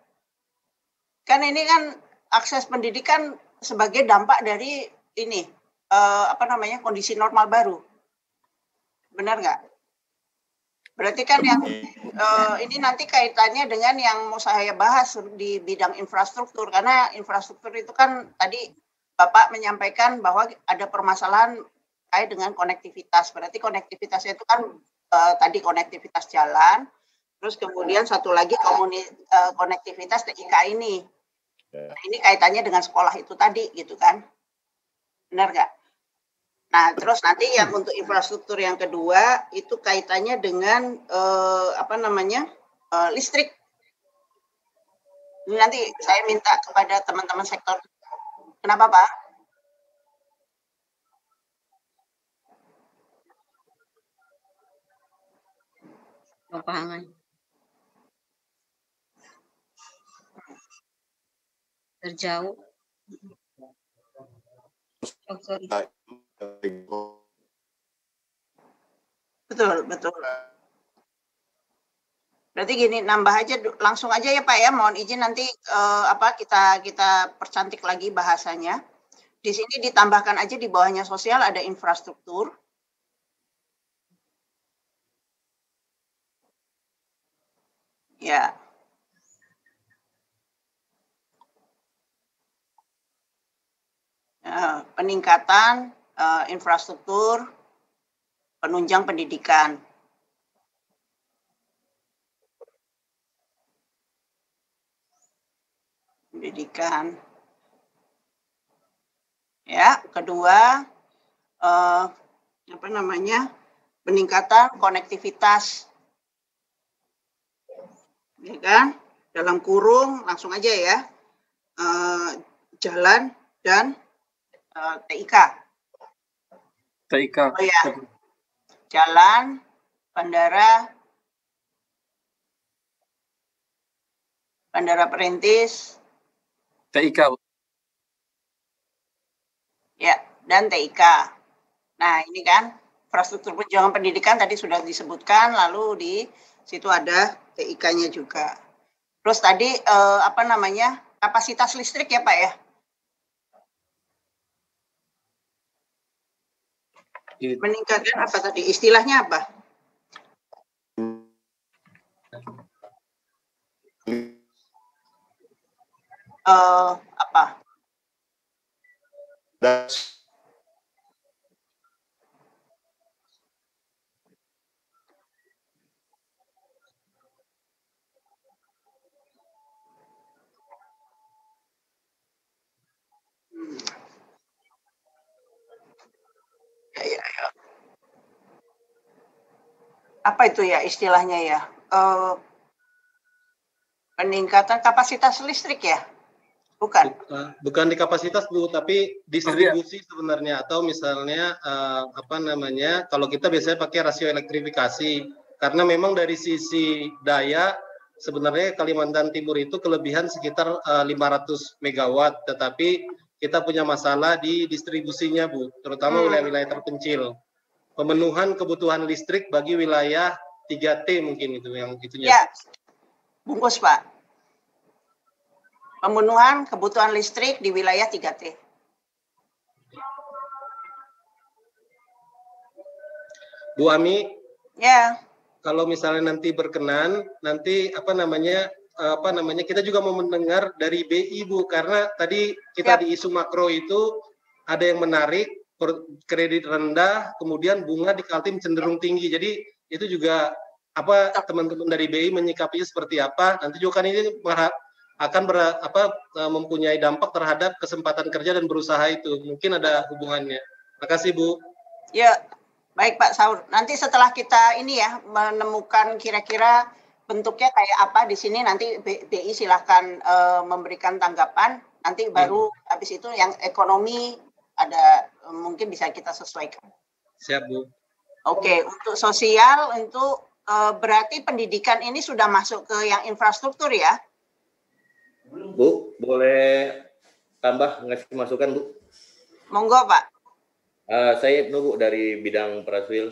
Kan ini kan akses pendidikan sebagai dampak dari ini kondisi normal baru. Benar nggak? Berarti kan yang ini nanti kaitannya dengan yang mau saya bahas di bidang infrastruktur, karena infrastruktur itu kan tadi Bapak menyampaikan bahwa ada permasalahan terkait dengan konektivitas. Berarti konektivitasnya itu kan tadi konektivitas jalan, terus kemudian satu lagi konektivitas TIK ini. Nah, ini kaitannya dengan sekolah itu tadi gitu kan. Benar nggak? Nah, terus nanti yang untuk infrastruktur yang kedua itu kaitannya dengan listrik. Ini nanti saya minta kepada teman-teman sektor. Kenapa Pak? Pangan. Terjauh. Oh, sorry. Betul, betul. Berarti gini, nambah aja langsung aja ya Pak ya. Mohon izin nanti kita percantik lagi bahasanya. Di sini ditambahkan aja di bawahnya sosial ada infrastruktur. Ya. Peningkatan infrastruktur penunjang pendidikan. Ya, kedua peningkatan konektivitas, ya kan? Dalam kurung langsung aja ya, jalan dan TIK. Oh ya, jalan, bandara perintis, TIK. Ya, dan TIK. Nah, ini kan infrastruktur penunjang pendidikan tadi sudah disebutkan, lalu di situ ada TIK-nya juga. Terus tadi kapasitas listrik ya Pak ya? Meningkatkan apa tadi? Istilahnya apa? Ya. Apa itu ya istilahnya ya? Peningkatan kapasitas listrik ya? Bukan. Bukan di kapasitas Bu, tapi distribusi sebenarnya, atau misalnya kalau kita biasanya pakai rasio elektrifikasi, karena memang dari sisi daya sebenarnya Kalimantan Timur itu kelebihan sekitar 500 megawatt, tetapi kita punya masalah di distribusinya Bu, terutama wilayah-wilayah terpencil. Pemenuhan kebutuhan listrik bagi wilayah 3T mungkin itu yang itunya. Ya, bungkus Pak. Pemenuhan kebutuhan listrik di wilayah 3T. Bu Ami. Ya. Kalau misalnya nanti berkenan, nanti kita juga mau mendengar dari BI Bu, karena tadi kita di isu makro itu ada yang menarik, kredit rendah, kemudian bunga di Kaltim cenderung tinggi. Jadi itu juga teman-teman dari BI menyikapinya seperti apa? Nanti juga kan ini akan mempunyai dampak terhadap kesempatan kerja dan berusaha itu. Mungkin ada hubungannya. Terima kasih Bu. Ya, baik Pak Saur. Nanti setelah kita ini ya menemukan kira-kira bentuknya kayak apa di sini, nanti BI silahkan memberikan tanggapan. Nanti baru habis itu yang ekonomi ada mungkin bisa kita sesuaikan. Siap Bu. Oke, untuk sosial berarti pendidikan ini sudah masuk ke yang infrastruktur ya? Bu, boleh tambah ngasih masukan Bu? Monggo Pak. Saya Ibnu Bu dari bidang Praswil.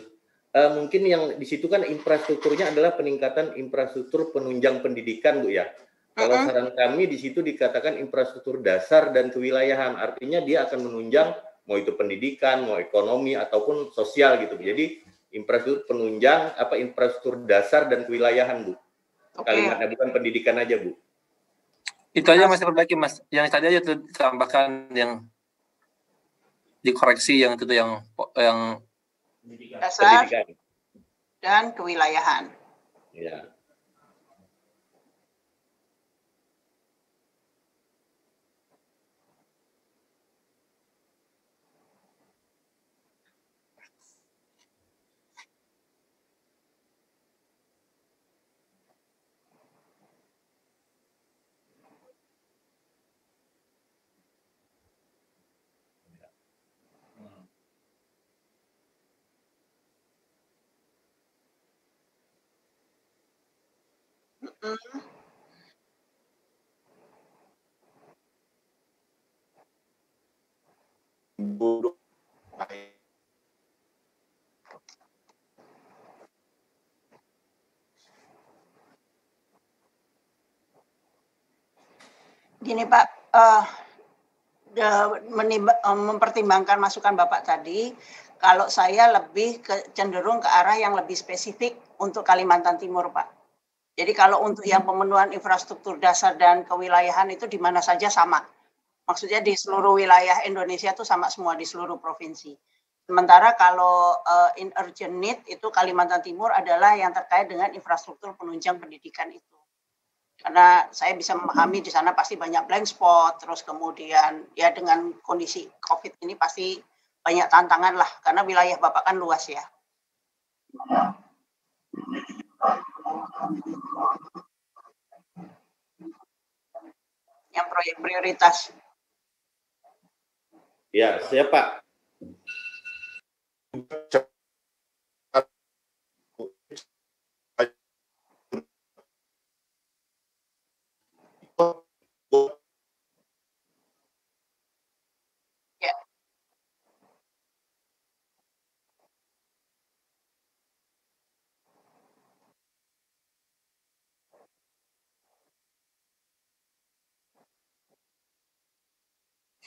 Mungkin yang di situ kan infrastrukturnya adalah peningkatan infrastruktur penunjang pendidikan Bu ya. Kalau saran kami di situ dikatakan infrastruktur dasar dan kewilayahan, artinya dia akan menunjang mau itu pendidikan, mau ekonomi ataupun sosial gitu. Jadi infrastruktur penunjang infrastruktur dasar dan kewilayahan Bu. Kalimatnya bukan pendidikan aja Bu. Itu aja Mas perbaiki Mas. Yang tadi aja tambahkan yang dikoreksi yang itu yang dasar dan kewilayahan. Ya. 2020. Gini Pak, mempertimbangkan masukan Bapak tadi, kalau saya lebih cenderung ke arah yang lebih spesifik untuk Kalimantan Timur, Pak. Jadi kalau untuk yang pemenuhan infrastruktur dasar dan kewilayahan itu di mana saja sama. Maksudnya di seluruh wilayah Indonesia itu sama semua di seluruh provinsi. Sementara kalau in urgent need itu Kalimantan Timur adalah yang terkait dengan infrastruktur penunjang pendidikan itu. Karena saya bisa memahami di sana pasti banyak blank spot, terus kemudian ya dengan kondisi COVID ini pasti banyak tantangan lah, karena wilayah Bapak kan luas ya. Yang proyek prioritas. Ya, siapa?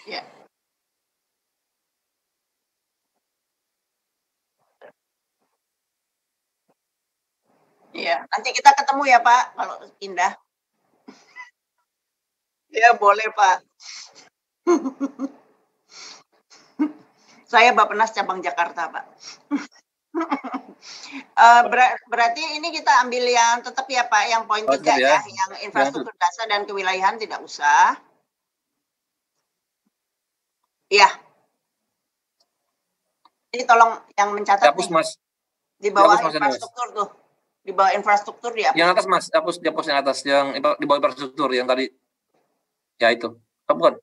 Ya. Iya, nanti kita ketemu ya Pak, kalau pindah. Ya boleh Pak. Saya Bappenas cabang Jakarta Pak. Berarti ini kita ambil yang tetap ya Pak, yang poin 3 ya, yang infrastruktur dasar dan kewilayahan tidak usah. Iya. Jadi tolong yang mencatat Hapus, Mas. Di bawah Hapus, infrastruktur tuh. Di bawah infrastruktur ya. Yang atas Mas, hapus yang atas, yang di bawah infrastruktur yang tadi. Ya itu. Bukan.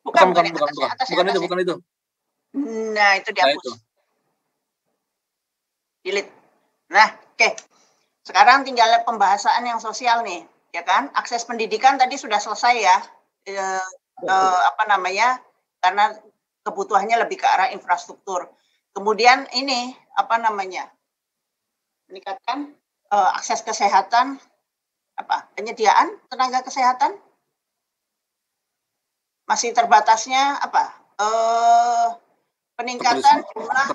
Bukan itu. Nah, itu dihapus. Delete. Nah, oke. Sekarang tinggal pembahasan yang sosial nih, ya kan? Akses pendidikan tadi sudah selesai ya. Karena kebutuhannya lebih ke arah infrastruktur. Kemudian ini meningkatkan akses kesehatan, penyediaan tenaga kesehatan masih terbatasnya peningkatan jumlah.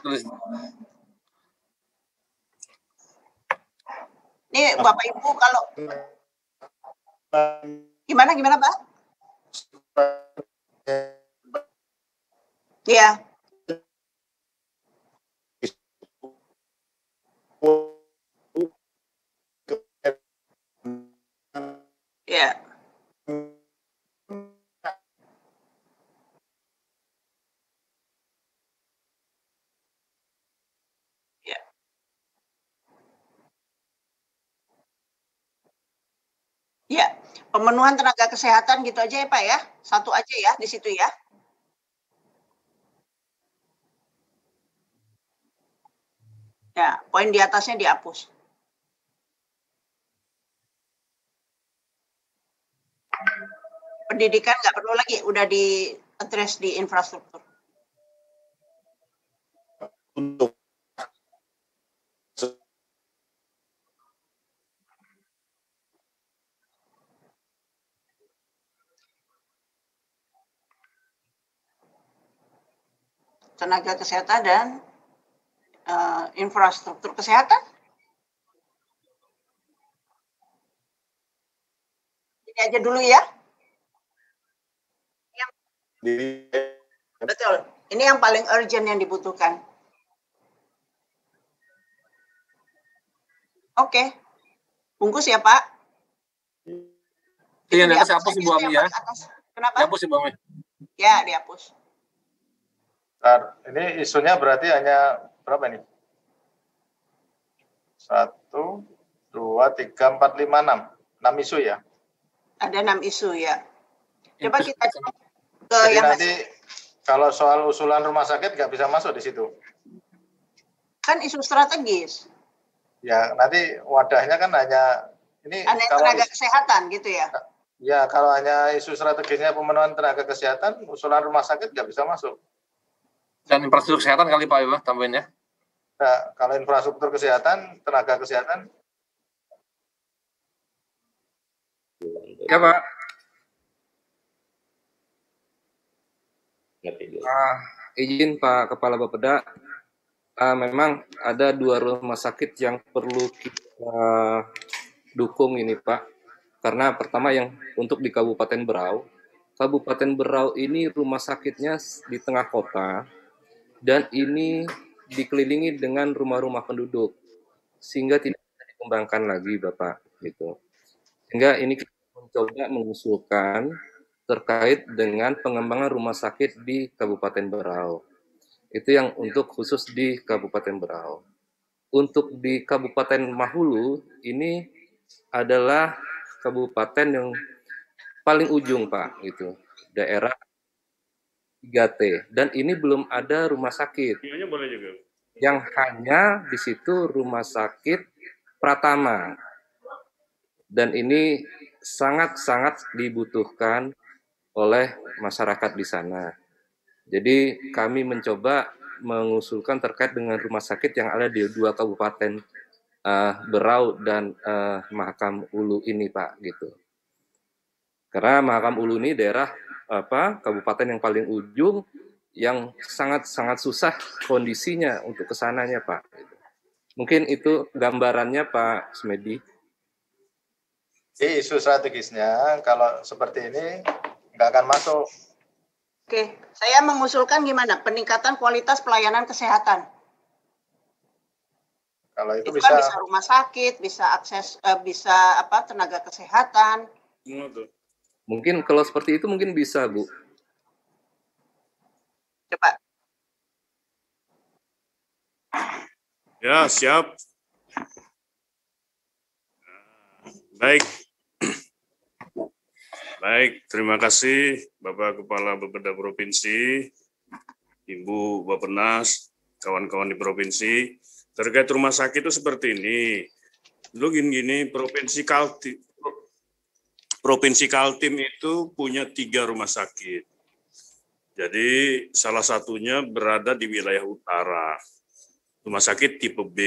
Ini Bapak Ibu kalau gimana Pak? Ya. Ya. Ya, pemenuhan tenaga kesehatan gitu aja ya Pak ya, satu aja ya di situ ya. Ya, poin di atasnya dihapus. Pendidikan nggak perlu lagi, udah di address di infrastruktur. Untuk tenaga kesehatan dan infrastruktur kesehatan. Ini aja dulu ya. Betul. Ini yang paling urgent yang dibutuhkan. Oke. Bungkus ya Pak. Iya, di atas hapus Ibu Ami ya. Kenapa? Dihapus Ibu Ami. Ya, dihapus. Ini isunya berarti hanya berapa nih? 1, 2, 3, 4, 5, 6. 6 isu ya? Ada 6 isu ya. Coba kita ke jadi yang nanti kalau soal usulan rumah sakit nggak bisa masuk di situ. Kan isu strategis. Ya nanti wadahnya kan hanya ini kalau tenaga kesehatan gitu ya. Ya, kalau hanya isu strategisnya pemenuhan tenaga kesehatan, usulan rumah sakit nggak bisa masuk. Dan infrastruktur kesehatan kali Pak Ibu tambahin ya. Nah, kalau infrastruktur kesehatan, tenaga kesehatan. Ya Pak. Izin Pak Kepala Bapeda, memang ada 2 rumah sakit yang perlu kita dukung ini Pak. Karena pertama yang untuk di Kabupaten Berau. Kabupaten Berau ini rumah sakitnya di tengah kota dan ini dikelilingi dengan rumah-rumah penduduk sehingga tidak bisa dikembangkan lagi Bapak gitu. Sehingga ini kita mencoba mengusulkan terkait dengan pengembangan rumah sakit di Kabupaten Berau. Itu yang untuk khusus di Kabupaten Berau. Untuk di Kabupaten Mahulu ini adalah kabupaten yang paling ujung Pak, gitu. Daerah 3T dan ini belum ada rumah sakit. Boleh juga. Yang hanya di situ rumah sakit Pratama. Dan ini sangat-sangat dibutuhkan oleh masyarakat di sana. Jadi kami mencoba mengusulkan terkait dengan rumah sakit yang ada di 2 kabupaten Berau dan Mahakam Ulu ini Pak gitu. Karena Mahakam Ulu ini daerah kabupaten yang paling ujung yang sangat-sangat susah kondisinya untuk kesananya Pak. Gitu. Mungkin itu gambarannya Pak Smedi. Jadi isu strategisnya kalau seperti ini nggak akan masuk. Oke, saya mengusulkan gimana? Peningkatan kualitas pelayanan kesehatan. Kalau itu Kan bisa rumah sakit, bisa akses, bisa tenaga kesehatan. Mungkin kalau seperti itu mungkin bisa, Bu. Coba. Ya, siap. Baik. Baik, terima kasih Bapak Kepala Bapeda Provinsi, Ibu Bappenas, kawan-kawan di provinsi. Terkait rumah sakit itu seperti ini. Dulu gini, Provinsi Kaltim itu punya 3 rumah sakit. Jadi salah satunya berada di wilayah utara. Rumah sakit tipe B.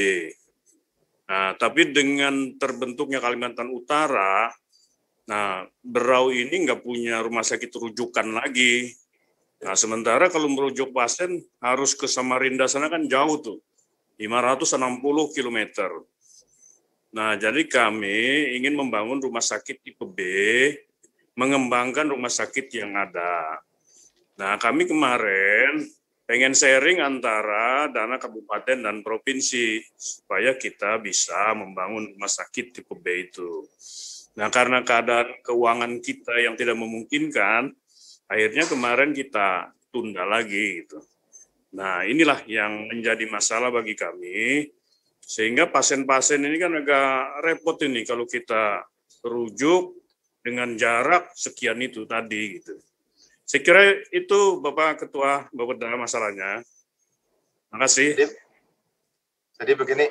Nah, tapi dengan terbentuknya Kalimantan Utara, nah, Berau ini nggak punya rumah sakit rujukan lagi. Nah, sementara kalau merujuk pasien harus ke Samarinda sana kan jauh tuh, 560 km. Nah, jadi kami ingin membangun rumah sakit tipe B, mengembangkan rumah sakit yang ada. Nah, kami kemarin pengen sharing antara dana kabupaten dan provinsi, supaya kita bisa membangun rumah sakit tipe B itu. Nah, karena keadaan keuangan kita yang tidak memungkinkan, akhirnya kemarin kita tunda lagi gitu. Nah, inilah yang menjadi masalah bagi kami, sehingga pasien-pasien ini kan agak repot ini kalau kita rujuk dengan jarak sekian itu tadi gitu. Saya kira itu Bapak Ketua Bapeda masalahnya. Terima kasih. Jadi begini,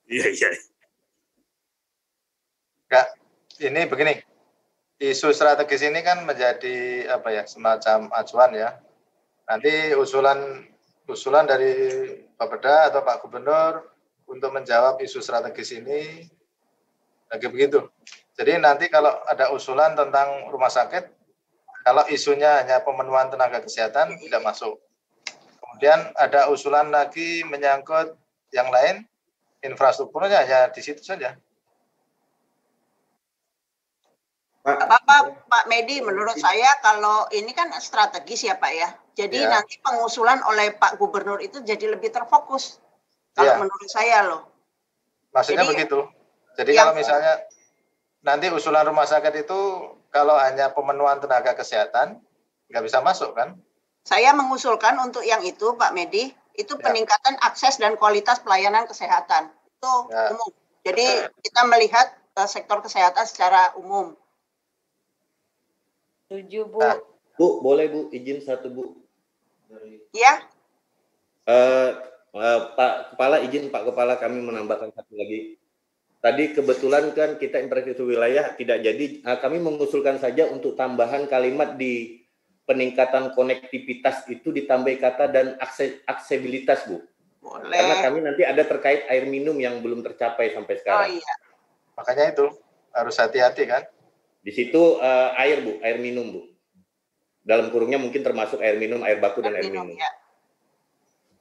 Iya. Kak, ini begini, isu strategis ini kan menjadi semacam acuan ya. Nanti usulan dari Bapeda atau Pak Gubernur untuk menjawab isu strategis ini lagi begitu. Jadi nanti kalau ada usulan tentang rumah sakit, kalau isunya hanya pemenuhan tenaga kesehatan tidak masuk. Kemudian ada usulan lagi menyangkut yang lain, infrastrukturnya hanya di situ saja. Pak Medi, menurut saya kalau ini kan strategis ya Pak ya. Jadi nanti pengusulan oleh Pak Gubernur itu jadi lebih terfokus. Kalau menurut saya loh. Maksudnya jadi, begitu. Jadi kalau misalnya nanti usulan rumah sakit itu kalau hanya pemenuhan tenaga kesehatan nggak bisa masuk kan? Saya mengusulkan untuk yang itu Pak Medi, itu peningkatan akses dan kualitas pelayanan kesehatan. Itu umum. Jadi kita melihat sektor kesehatan secara umum. Setuju, Bu. Nah, Bu, boleh Bu, izin satu Bu. Ya. Pak Kepala, izin Pak Kepala kami menambahkan satu lagi. Tadi kebetulan kan kita infrastruktur wilayah tidak jadi, kami mengusulkan saja untuk tambahan kalimat di peningkatan konektivitas itu ditambah kata dan aksesibilitas Bu. Boleh. Karena kami nanti ada terkait air minum yang belum tercapai sampai sekarang. Oh iya. Makanya itu harus hati-hati kan. Di situ air Bu, air minum Bu. Dalam kurungnya mungkin termasuk air minum, air baku dan air minum. Ya.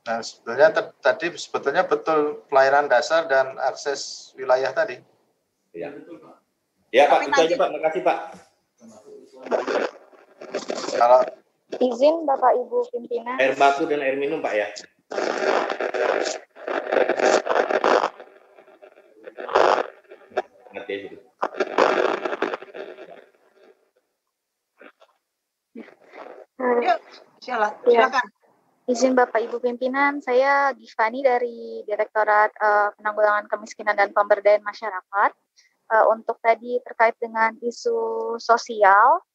Nah, sebetulnya tadi sebetulnya betul pelayanan dasar dan akses wilayah tadi. Ya, ya Pak, itu aja Pak. Makasih Pak. Kalau izin Bapak Ibu pimpinan. Air baku dan air minum Pak ya. Yuk, silakan. Izin Bapak Ibu pimpinan, saya Gifani dari Direktorat Penanggulangan Kemiskinan dan Pemberdayaan Masyarakat. Untuk tadi terkait dengan isu sosial,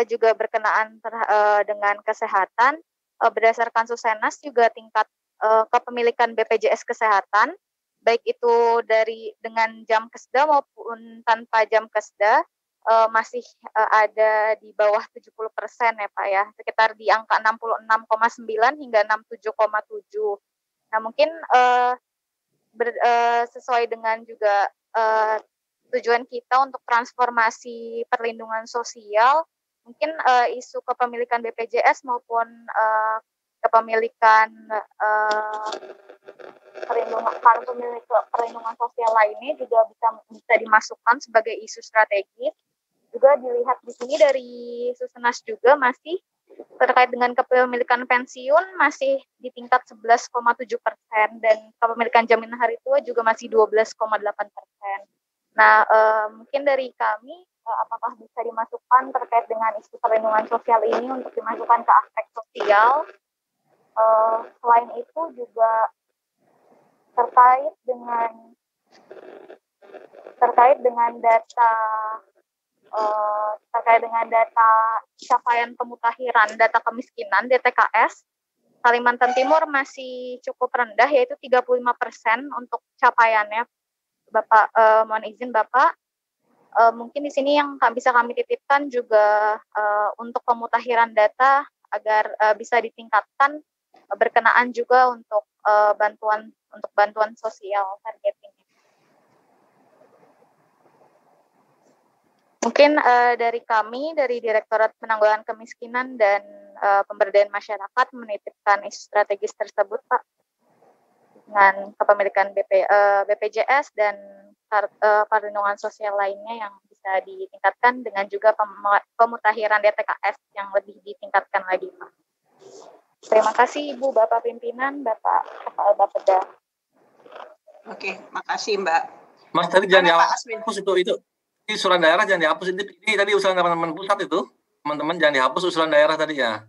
juga berkenaan dengan kesehatan, berdasarkan Susenas juga tingkat kepemilikan BPJS Kesehatan, baik itu dengan jam kesda maupun tanpa jam kesda, masih ada di bawah 70% ya Pak ya, sekitar di angka 66,9 hingga 67,7. Nah mungkin sesuai dengan juga tujuan kita untuk transformasi perlindungan sosial, mungkin isu kepemilikan BPJS maupun kepemilikan perlindungan sosial lainnya juga bisa dimasukkan sebagai isu strategis. Juga dilihat di sini dari Susenas juga masih terkait dengan kepemilikan pensiun masih di tingkat 11,7% dan kepemilikan jaminan hari tua juga masih 12,8%. Nah, mungkin dari kami apakah bisa dimasukkan terkait dengan isu perlindungan sosial ini untuk dimasukkan ke aspek sosial. Selain itu juga terkait dengan data capaian pemutahiran data kemiskinan DTKS, Kalimantan Timur masih cukup rendah, yaitu 35% untuk capaiannya. Bapak, mohon izin Bapak, mungkin di sini yang bisa kami titipkan juga untuk pemutahiran data agar bisa ditingkatkan berkenaan juga untuk bantuan sosial targeting. Mungkin dari kami, dari Direktorat Penanggulangan Kemiskinan dan Pemberdayaan Masyarakat menitipkan isu strategis tersebut, Pak, dengan kepemilikan BPJS dan perlindungan sosial lainnya yang bisa ditingkatkan dengan juga pemutahiran DTKS yang lebih ditingkatkan lagi, Pak. Terima kasih Ibu, Bapak Pimpinan, Bapak Kepala Bapeda. Oke, makasih Mbak. Mas tadi jangan dihapus itu usulan daerah jangan dihapus, ini tadi usulan teman-teman pusat itu, teman-teman jangan dihapus usulan daerah tadi ya.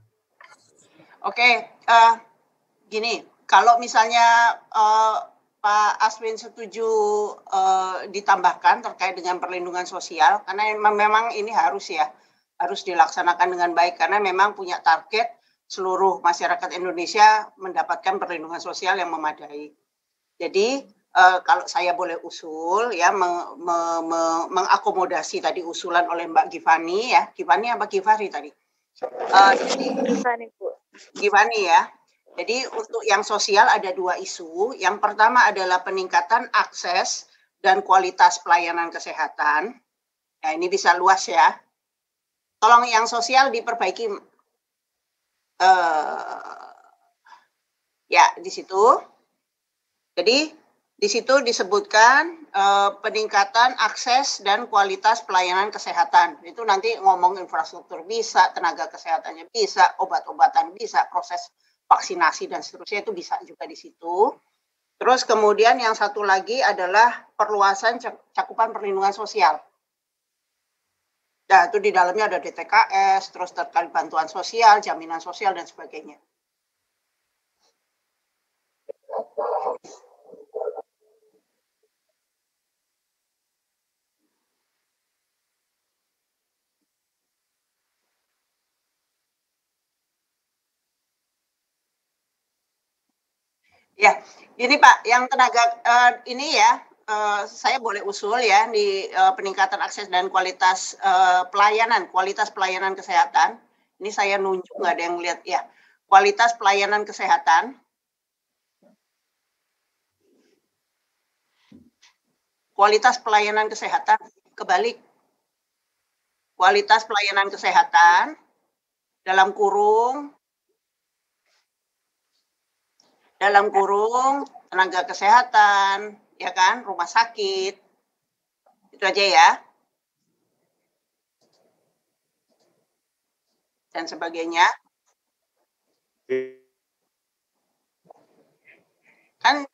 Oke, gini, kalau misalnya Pak Aswin setuju ditambahkan terkait dengan perlindungan sosial, karena memang ini harus dilaksanakan dengan baik, karena memang punya target seluruh masyarakat Indonesia mendapatkan perlindungan sosial yang memadai. Jadi kalau saya boleh usul ya mengakomodasi tadi usulan oleh Mbak Gifani ya, Gifani apa Gifari tadi? Gifani ya. Jadi untuk yang sosial ada dua isu. Yang pertama adalah peningkatan akses dan kualitas pelayanan kesehatan. Nah, ini bisa luas ya. Tolong yang sosial diperbaiki. Ya, di situ. Jadi di situ disebutkan peningkatan akses dan kualitas pelayanan kesehatan. Itu nanti ngomong infrastruktur bisa, tenaga kesehatannya bisa, obat-obatan bisa, proses vaksinasi dan seterusnya itu bisa juga di situ. Terus kemudian yang satu lagi adalah perluasan cakupan perlindungan sosial. Nah, itu di dalamnya ada DTKS, terus terkait bantuan sosial, jaminan sosial dan sebagainya. Ya, ini Pak, yang tenaga ini ya, saya boleh usul ya di peningkatan akses dan kualitas pelayanan kesehatan. Ini saya nunjuk, nggak ada yang lihat ya. Kualitas pelayanan kesehatan. Kualitas pelayanan kesehatan, kebalik. Kualitas pelayanan kesehatan, dalam kurung tenaga kesehatan, ya kan, rumah sakit, itu aja ya, dan sebagainya. Kan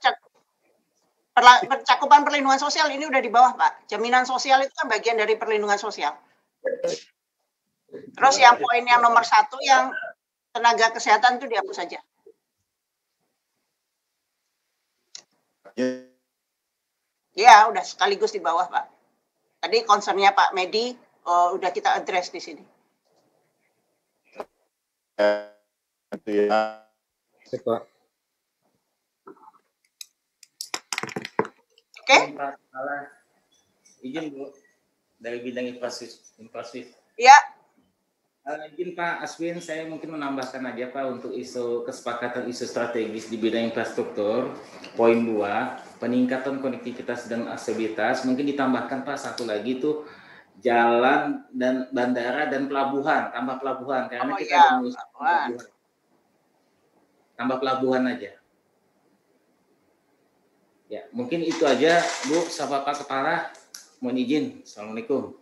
cakupan perlindungan sosial ini udah di bawah Pak. Jaminan sosial itu kan bagian dari perlindungan sosial. Terus yang poin yang nomor 1 yang tenaga kesehatan itu dihapus saja. Ya, udah sekaligus di bawah, Pak. Tadi concernnya Pak Medi udah kita address di sini. Pak. Oke. Izin Bu, dari bidang infrastruktur. Ya. Izin Pak Aswin, saya mungkin menambahkan aja Pak untuk isu kesepakatan isu strategis di bidang infrastruktur. Poin 2, peningkatan konektivitas dan aksesibilitas. Mungkin ditambahkan Pak satu lagi itu jalan dan bandara dan pelabuhan, tambah pelabuhan karena kita pelabuhan. Tambah pelabuhan aja. Ya, mungkin itu aja Bu, sama Pak Kepala. Mohon izin. Assalamualaikum.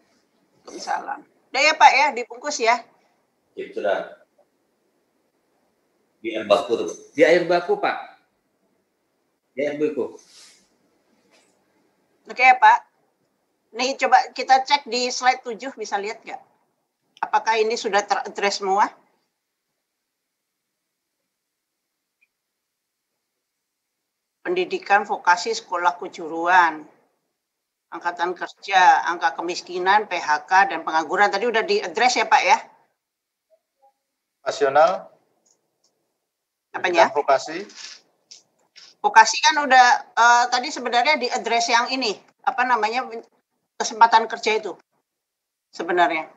Salam. Udah ya Pak ya, dibungkus ya. Ya, sudah. Di air baku tuh. Di air baku Pak. Di air baku. Oke ya Pak. Nih coba kita cek di slide 7, bisa lihat nggak? Apakah ini sudah teraddress semua? Pendidikan, vokasi, sekolah kejuruan, angkatan kerja, angka kemiskinan, PHK, dan pengangguran. Tadi udah di-address ya Pak ya? Nasional. Apanya? Vokasi. Vokasi kan udah tadi sebenarnya di-address yang ini. Apa namanya? Kesempatan kerja itu. Sebenarnya.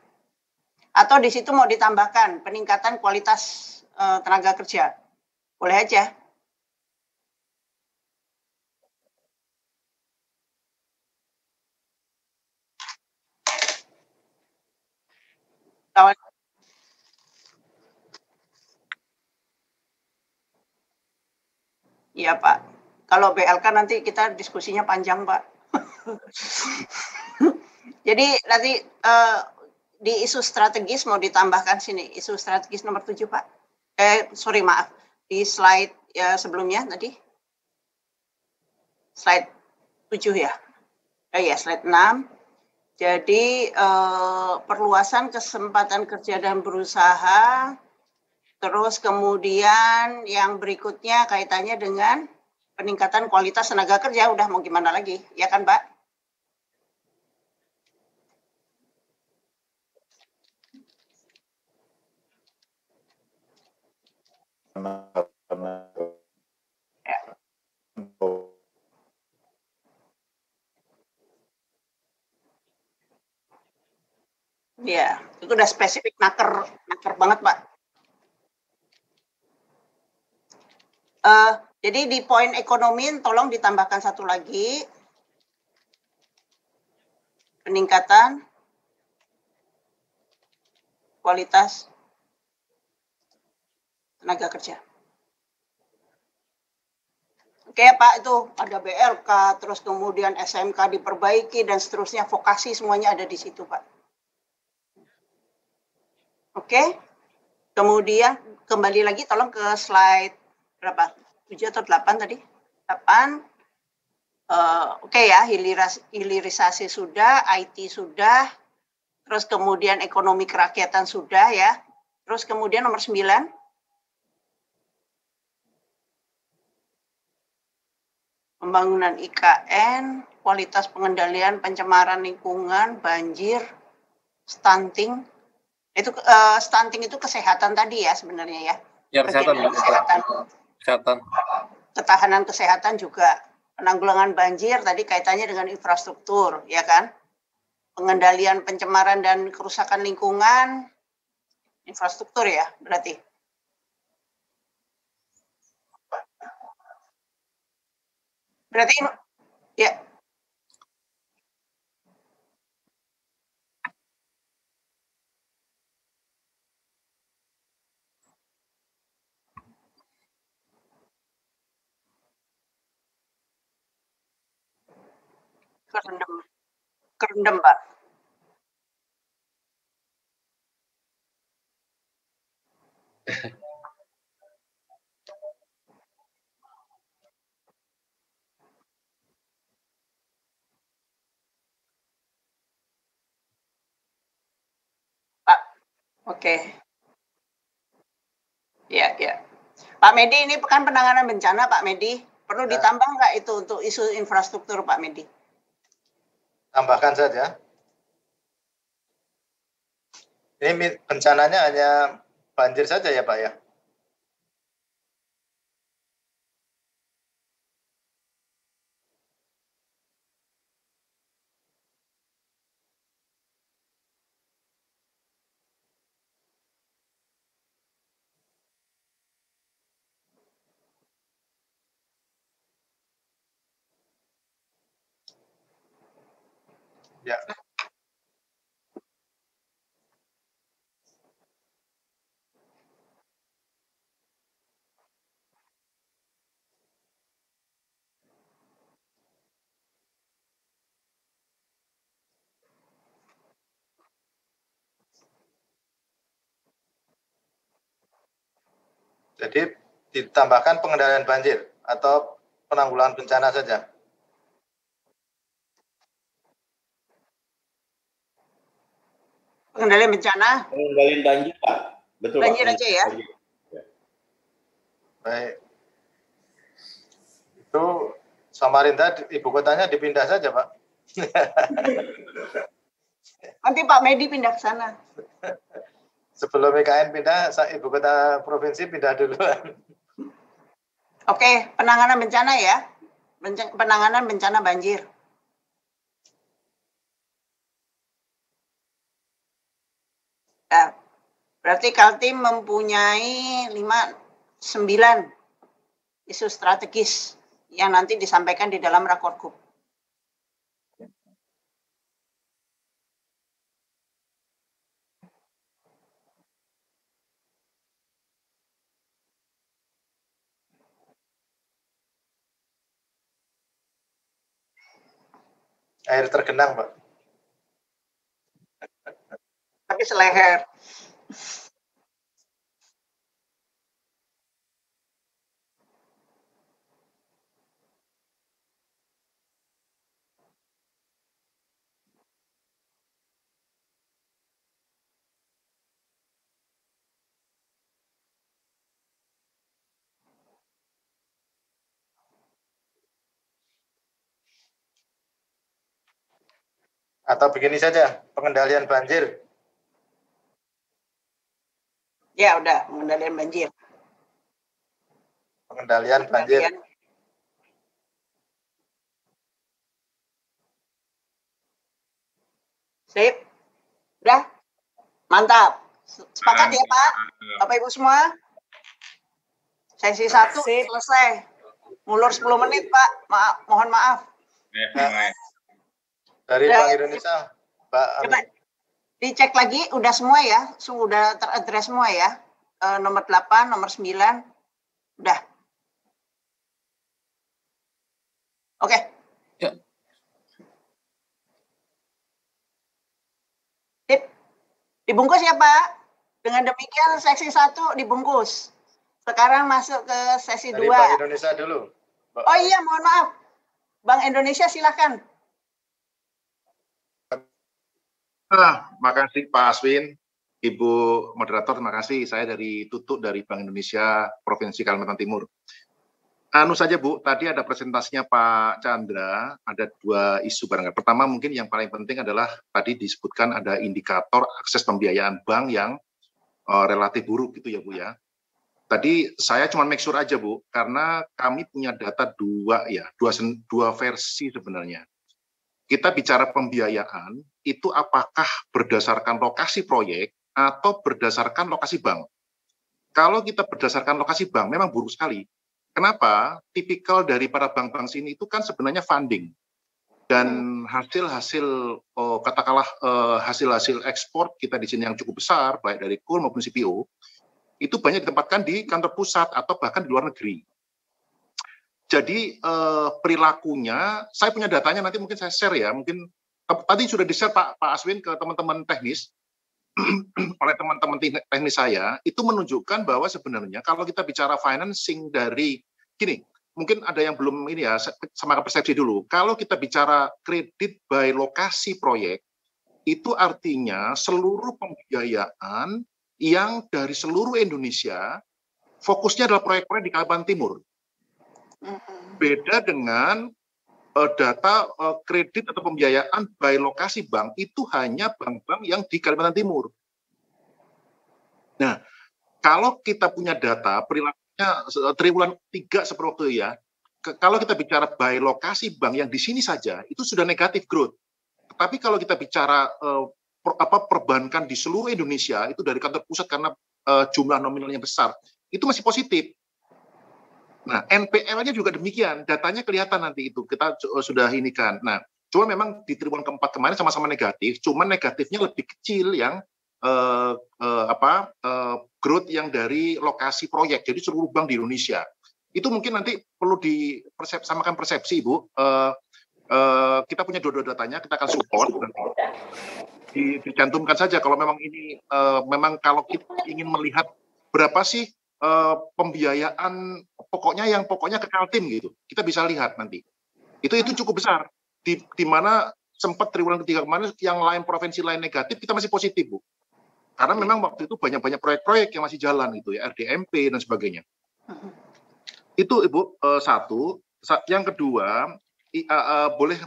Atau di situ mau ditambahkan peningkatan kualitas tenaga kerja. Boleh aja. Iya Pak, kalau BLK nanti kita diskusinya panjang Pak. Jadi nanti di isu strategis mau ditambahkan sini, isu strategis nomor 7 Pak. Sorry maaf, di slide ya sebelumnya tadi. Slide 7 ya. Ya slide 6. Jadi perluasan kesempatan kerja dan berusaha. Terus kemudian yang berikutnya kaitannya dengan peningkatan kualitas tenaga kerja. Udah mau gimana lagi, ya kan Pak? Ya, itu udah spesifik naker banget Pak. Jadi di poin ekonomi tolong ditambahkan satu lagi. Peningkatan kualitas tenaga kerja. Oke Pak, itu ada BLK, terus kemudian SMK diperbaiki dan seterusnya, vokasi semuanya ada di situ Pak. Oke, kemudian kembali lagi tolong ke slide berapa? 7 atau 8 tadi? 8. Oke ya, hilirisasi sudah, IT sudah, terus kemudian ekonomi kerakyatan sudah ya. Terus kemudian nomor 9. Pembangunan IKN, kualitas pengendalian pencemaran lingkungan, banjir, stunting. Itu stunting itu kesehatan tadi ya sebenarnya ya. Ya, kesehatan. ketahanan kesehatan juga. Penanggulangan banjir tadi kaitannya dengan infrastruktur, ya kan? Pengendalian pencemaran dan kerusakan lingkungan, infrastruktur ya berarti. Berarti ya. Kerendam, Pak. Pak, oke. Ya, ya. Pak Medi, ini pekan penanganan bencana, Pak Medi. Perlu ditambah nggak itu untuk isu infrastruktur, Pak Medi? Tambahkan saja. Ini bencananya hanya banjir saja ya Pak ya? Ya. Jadi ditambahkan pengendalian banjir atau penanggulangan bencana saja. Pengendalian bencana. Pengendalian banjir, Pak. Betul, banjir Pak. aja ya. Baik. Itu Samarinda ibu kotanya dipindah saja, Pak. Nanti Pak Medi pindah ke sana. Sebelum IKN pindah, ibu kota provinsi pindah duluan. Oke, penanganan bencana ya. Penanganan bencana banjir. Nah, berarti Kaltim mempunyai 9 isu strategis yang nanti disampaikan di dalam Rakorgub. Air tergenang, Pak. Tapi seleher. Atau begini saja, pengendalian banjir. Ya udah, pengendalian banjir. Pengendalian banjir. Sip. Udah? Mantap. Sepakat ya Pak? Bapak Ibu semua? Sesi 1 selesai. Mulur 10 menit Pak. Mohon maaf. Dari Bank Indonesia, Pak. Coba dicek lagi, udah semua ya? Sudah teradres semua ya? Nomor 8, nomor 9. Udah. Oke. Ya. Sip. Dibungkus ya Pak. Dengan demikian seksi 1 dibungkus. Sekarang masuk ke sesi 2. Dari Bank Indonesia dulu. Oh iya, mohon maaf. Bank Indonesia silakan. Makasih Pak Aswin, Ibu Moderator, terima kasih. Saya dari Tutuk dari Bank Indonesia Provinsi Kalimantan Timur. Anu saja Bu, tadi ada presentasinya Pak Chandra, ada 2 isu barangkali. Pertama mungkin yang paling penting adalah tadi disebutkan ada indikator akses pembiayaan bank yang relatif buruk gitu ya Bu ya. Tadi saya cuma make sure aja Bu, karena kami punya data dua versi sebenarnya. Kita bicara pembiayaan, itu apakah berdasarkan lokasi proyek atau berdasarkan lokasi bank. Kalau kita berdasarkan lokasi bank, memang buruk sekali. Kenapa? Tipikal dari para bank-bank sini itu kan sebenarnya funding. Dan hasil-hasil, katakanlah hasil-hasil ekspor kita di sini yang cukup besar, baik dari KUL maupun CPO, itu banyak ditempatkan di kantor pusat atau bahkan di luar negeri. Jadi perilakunya, saya punya datanya nanti mungkin saya share ya, mungkin tadi sudah di-share Pak Aswin ke teman-teman teknis, oleh teman-teman teknis saya, itu menunjukkan bahwa sebenarnya kalau kita bicara financing dari, gini, mungkin ada yang belum ini ya, sama persepsi dulu, kalau kita bicara kredit by lokasi proyek, itu artinya seluruh pembiayaan yang dari seluruh Indonesia, fokusnya adalah proyek-proyek di Kalimantan Timur. Beda dengan data kredit atau pembiayaan by lokasi bank itu hanya bank-bank yang di Kalimantan Timur. Nah, kalau kita punya data perilakunya triwulan 3 seperti waktu ya, kalau kita bicara by lokasi bank yang di sini saja itu sudah negatif growth. Tapi kalau kita bicara perbankan di seluruh Indonesia itu dari kantor pusat karena jumlah nominalnya besar, itu masih positif. Nah, NPL-nya juga demikian, datanya kelihatan nanti itu, kita sudah ini kan. Nah, cuma memang di triwulan keempat kemarin sama-sama negatif, cuma negatifnya lebih kecil yang growth yang dari lokasi proyek, jadi seluruh bank di Indonesia. Itu mungkin nanti perlu samakan persepsi, Bu. Kita punya dua datanya, kita akan support. Dicantumkan saja kalau memang ini, memang kalau kita ingin melihat berapa sih pembiayaan pokoknya ke Kaltim gitu. Kita bisa lihat nanti. Itu cukup besar. Di mana sempat triwulan ketiga kemarin yang lain provinsi lain negatif, kita masih positif, Bu. Karena memang waktu itu banyak-banyak proyek-proyek yang masih jalan gitu ya, RDMP dan sebagainya. Itu Ibu satu. Yang kedua, boleh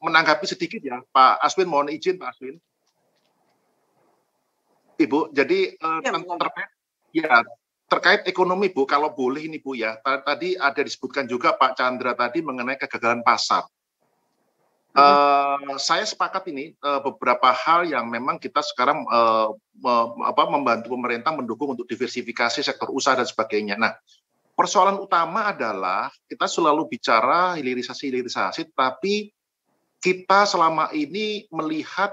menanggapi sedikit ya, Pak Aswin, mohon izin Pak Aswin. Ibu, jadi terkait ekonomi Bu, kalau boleh ini Bu ya, tadi ada disebutkan juga Pak Chandra tadi mengenai kegagalan pasar. Saya sepakat ini beberapa hal yang memang kita sekarang membantu pemerintah mendukung untuk diversifikasi sektor usaha dan sebagainya. Nah, persoalan utama adalah kita selalu bicara hilirisasi, tapi kita selama ini melihat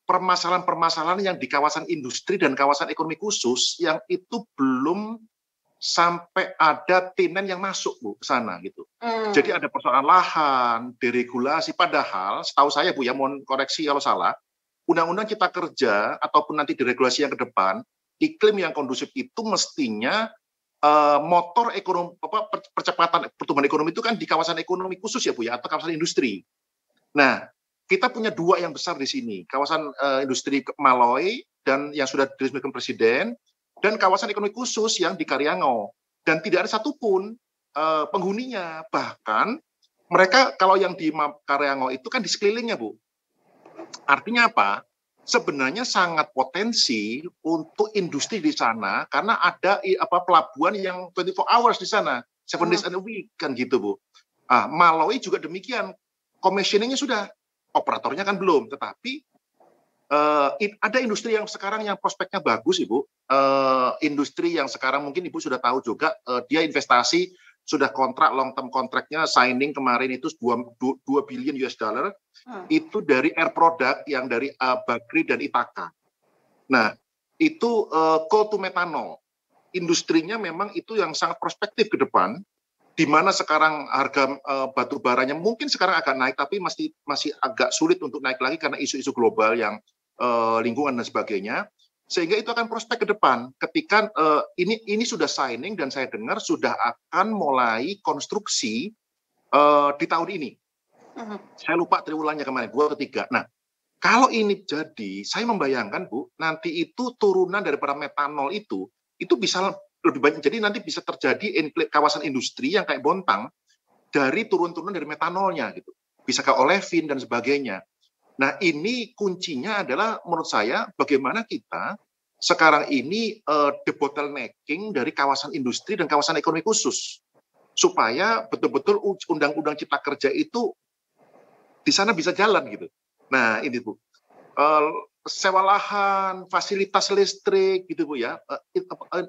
permasalahan-permasalahan yang di kawasan industri dan kawasan ekonomi khusus yang itu belum sampai ada tinen yang masuk Bu ke sana gitu. Jadi ada persoalan lahan, deregulasi, padahal setahu saya Bu ya, mohon koreksi kalau salah, undang-undang cipta kerja ataupun nanti deregulasi yang ke depan, iklim yang kondusif itu mestinya motor ekonomi, percepatan pertumbuhan ekonomi itu kan di kawasan ekonomi khusus ya Bu ya, atau kawasan industri. Nah, kita punya dua yang besar di sini, kawasan industri Maloi dan yang sudah diresmikan Presiden, dan kawasan ekonomi khusus yang di Karyango. Dan tidak ada satupun penghuninya. Bahkan mereka kalau yang di Karyango itu kan di sekelilingnya, Bu. Artinya apa? Sebenarnya sangat potensi untuk industri di sana karena ada pelabuhan yang 24 hours di sana, 7 days a week kan gitu, Bu. Maloi juga demikian. Commissioning-nya sudah, operatornya kan belum, tetapi ada industri yang sekarang yang prospeknya bagus, Ibu. Industri yang sekarang mungkin Ibu sudah tahu juga, dia investasi, sudah kontrak, long term kontraknya, signing kemarin itu 2 billion US dollar, itu dari Air Product yang dari Bagri dan Ithaca. Nah, itu coal to methanol. Industrinya memang itu yang sangat prospektif ke depan, di mana sekarang harga batu baranya mungkin sekarang agak naik, tapi masih agak sulit untuk naik lagi karena isu-isu global yang lingkungan dan sebagainya, sehingga itu akan prospek ke depan. Ketika ini sudah signing dan saya dengar sudah akan mulai konstruksi di tahun ini. Saya lupa triwulannya kemarin, 2 atau 3. Nah, kalau ini jadi, saya membayangkan Bu, nanti itu turunan daripada metanol itu bisa lebih banyak. Jadi nanti bisa terjadi kawasan industri yang kayak Bontang dari turun-turun dari metanolnya gitu. Bisa ke olefin dan sebagainya. Nah, ini kuncinya adalah menurut saya bagaimana kita sekarang ini debottlenecking dari kawasan industri dan kawasan ekonomi khusus supaya betul-betul undang-undang cipta kerja itu di sana bisa jalan gitu. Nah ini Bu, sewa lahan, fasilitas listrik gitu Bu ya,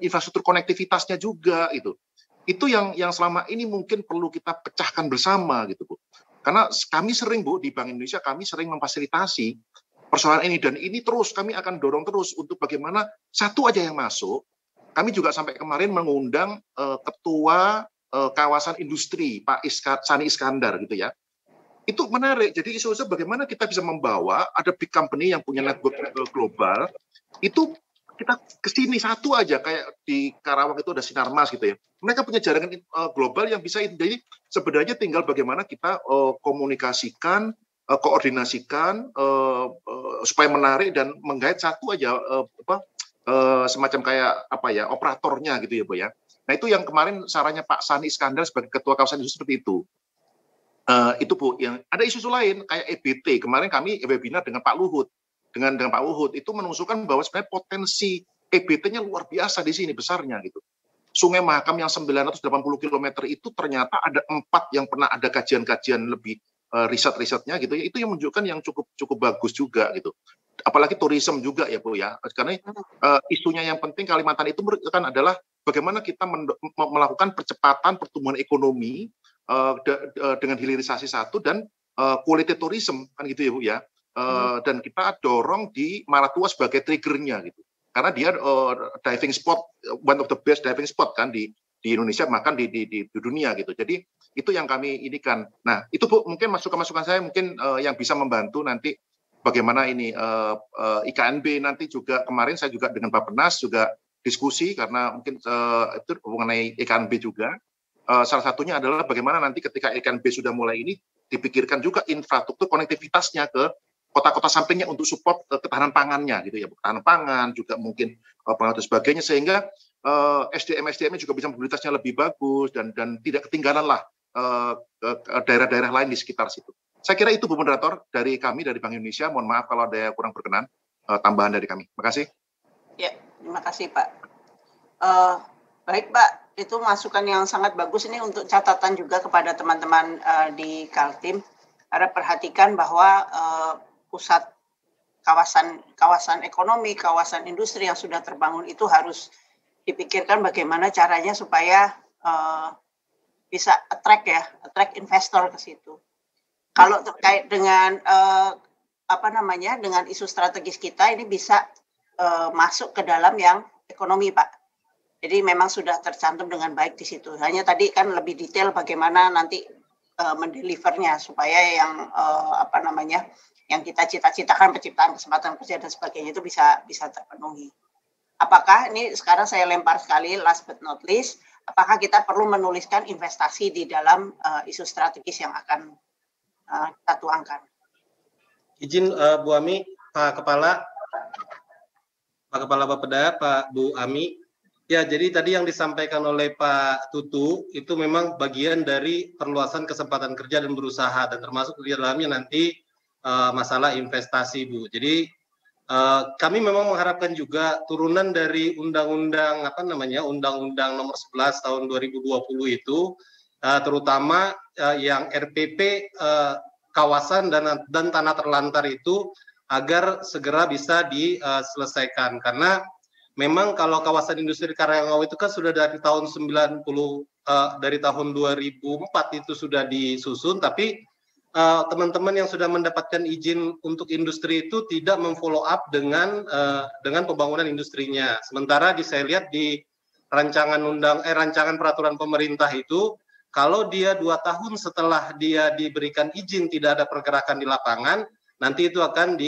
infrastruktur konektivitasnya juga itu yang selama ini mungkin perlu kita pecahkan bersama gitu Bu. Karena kami sering Bu di Bank Indonesia kami sering memfasilitasi persoalan ini, dan ini terus kami akan dorong terus untuk bagaimana satu aja yang masuk. Kami juga sampai kemarin mengundang ketua kawasan industri Pak Sani Iskandar gitu ya. Itu menarik. Jadi isu-isu bagaimana kita bisa membawa ada big company yang punya network global, itu kita kesini satu aja, kayak di Karawang itu ada Sinarmas gitu ya. Mereka punya jaringan global yang bisa, jadi sebenarnya tinggal bagaimana kita komunikasikan, koordinasikan supaya menarik dan menggait satu aja semacam kayak operatornya gitu ya Bu ya. Nah itu yang kemarin sarannya Pak Sani Iskandar sebagai ketua kawasan industri seperti itu. Itu Bu, yang ada isu lain kayak EBT. Kemarin kami webinar dengan Pak Luhut, dengan Pak Luhut itu menunjukkan bahwa sebenarnya potensi EBT-nya luar biasa di sini besarnya gitu. Sungai Mahakam yang 980 km itu ternyata ada 4 yang pernah ada kajian-kajian lebih riset-risetnya gitu ya, itu yang menunjukkan yang cukup bagus juga gitu. Apalagi tourism juga ya Bu ya, karena isunya yang penting Kalimantan itu kan adalah bagaimana kita melakukan percepatan pertumbuhan ekonomi dengan hilirisasi satu dan quality tourism kan gitu ya Bu ya. Dan kita dorong di Maratua sebagai triggernya gitu, karena dia diving spot, one of the best diving spot kan di Indonesia, bahkan di dunia gitu. Jadi itu yang kami inikan. Nah itu Bu mungkin masukan saya mungkin yang bisa membantu nanti bagaimana ini IKNB nanti juga. Kemarin saya juga dengan Bappenas juga diskusi karena mungkin itu mengenai IKNB juga. Salah satunya adalah bagaimana nanti ketika IKNB sudah mulai ini dipikirkan juga infrastruktur konektivitasnya ke kota-kota sampingnya untuk support ketahanan pangannya gitu ya, ketahanan pangan juga mungkin pengaruh sebagainya, sehingga SDM-nya juga bisa mobilitasnya lebih bagus dan tidak ketinggalan lah daerah-daerah lain di sekitar situ. Saya kira itu Bu Moderator dari kami dari Bank Indonesia. Mohon maaf kalau ada yang kurang berkenan, tambahan dari kami. Terima kasih. Ya, terima kasih Pak. Baik Pak, itu masukan yang sangat bagus ini untuk catatan juga kepada teman-teman di Kaltim. Karena perhatikan bahwa pusat kawasan ekonomi, kawasan industri yang sudah terbangun itu harus dipikirkan bagaimana caranya supaya bisa attract investor ke situ. Kalau terkait dengan dengan isu strategis kita ini bisa masuk ke dalam yang ekonomi Pak. Jadi memang sudah tercantum dengan baik di situ. Hanya tadi kan lebih detail bagaimana nanti mendelivernya supaya yang yang kita cita-citakan, penciptaan kesempatan kerja dan sebagainya itu bisa terpenuhi. Apakah ini sekarang saya lempar sekali last but not least, apakah kita perlu menuliskan investasi di dalam isu strategis yang akan kita tuangkan? Izin Bu Ami, Pak Kepala Bapeda, Pak Bu Ami. Ya, jadi tadi yang disampaikan oleh Pak Tutu itu memang bagian dari perluasan kesempatan kerja dan berusaha, dan termasuk di dalamnya nanti masalah investasi Bu. Jadi kami memang mengharapkan juga turunan dari Undang-Undang Undang-Undang Nomor 11 Tahun 2020 itu, terutama yang RPP kawasan dan tanah terlantar itu agar segera bisa diselesaikan, karena memang kalau kawasan industri Karawang itu kan sudah dari tahun 90 dari tahun 2004 itu sudah disusun, tapi teman-teman yang sudah mendapatkan izin untuk industri itu tidak memfollow up dengan pembangunan industrinya. Sementara saya lihat di rancangan peraturan pemerintah itu, kalau dia 2 tahun setelah dia diberikan izin tidak ada pergerakan di lapangan, nanti itu akan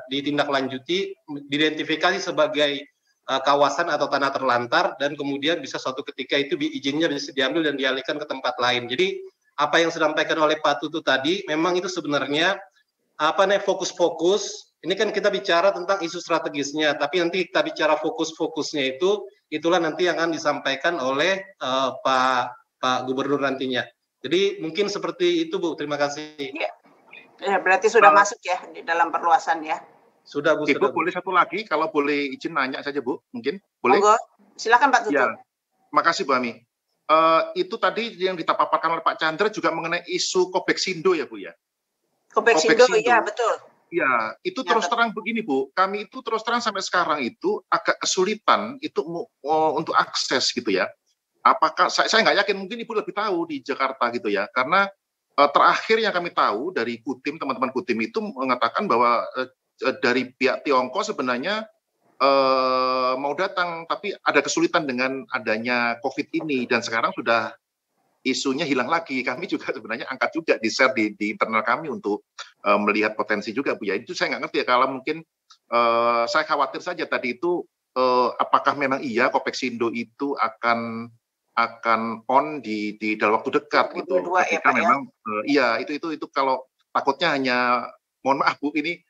ditindaklanjuti, diidentifikasi sebagai kawasan atau tanah terlantar, dan kemudian bisa suatu ketika itu izinnya bisa diambil dan dialihkan ke tempat lain. Jadi apa yang disampaikan oleh Pak Tutu tadi memang itu sebenarnya fokus-fokus. Ini kan kita bicara tentang isu strategisnya, tapi nanti kita bicara fokus-fokusnya itulah nanti yang akan disampaikan oleh Pak Gubernur nantinya. Jadi mungkin seperti itu Bu, terima kasih. Ya, berarti sudah masuk ya di dalam perluasan ya. Sudah Bu. Ibu boleh satu lagi, kalau boleh izin nanya saja Bu, mungkin boleh? Monggo, silakan Pak Tutu. Ya, makasih Bu Ami. Itu tadi yang dipaparkan oleh Pak Chandra juga mengenai isu Kobeksindo ya Bu ya? Kobeksindo, iya betul. Ya, itu terus terang begini Bu, kami itu terus terang sampai sekarang itu agak kesulitan itu untuk akses gitu ya. Apakah saya nggak yakin, mungkin Ibu lebih tahu di Jakarta gitu ya, karena terakhir yang kami tahu dari Kutim, teman-teman Kutim itu mengatakan bahwa dari pihak Tiongkok sebenarnya mau datang, tapi ada kesulitan dengan adanya COVID ini, dan sekarang sudah isunya hilang lagi. Kami juga sebenarnya angkat juga di share di internal kami untuk melihat potensi juga Bu ya. Itu saya nggak ngerti ya, kalau mungkin saya khawatir saja tadi itu apakah memang iya Kobeksindo itu akan on di dalam waktu dekat gitu. Ketika ya, memang iya itu kalau takutnya hanya, mohon maaf Bu, ini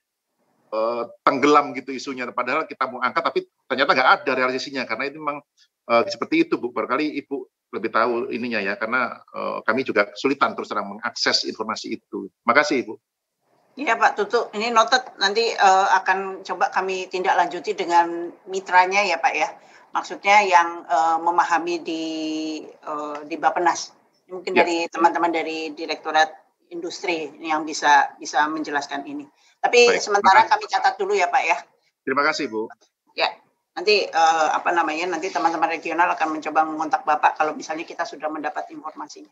tenggelam gitu isunya, padahal kita mau angkat tapi ternyata nggak ada realisasinya, karena itu memang seperti itu Bu. Barangkali Ibu lebih tahu ininya ya, karena kami juga kesulitan terus terang mengakses informasi itu. Makasih Ibu. Iya Pak Tutu, ini noted, nanti akan coba kami tindak lanjuti dengan mitranya ya Pak ya. Maksudnya yang memahami di Bappenas. Mungkin ya, dari teman-teman dari Direktorat Industri yang bisa menjelaskan ini. Tapi baik, sementara kami catat dulu ya Pak ya. Terima kasih Bu. Ya, nanti nanti teman-teman regional akan mencoba mengontak Bapak kalau misalnya kita sudah mendapat informasinya.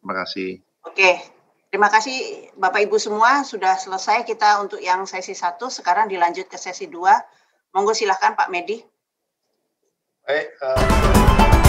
Terima kasih. Oke, terima kasih Bapak Ibu semua, sudah selesai kita untuk yang sesi 1. Sekarang dilanjut ke sesi 2. Monggo silahkan Pak Medi. Baik.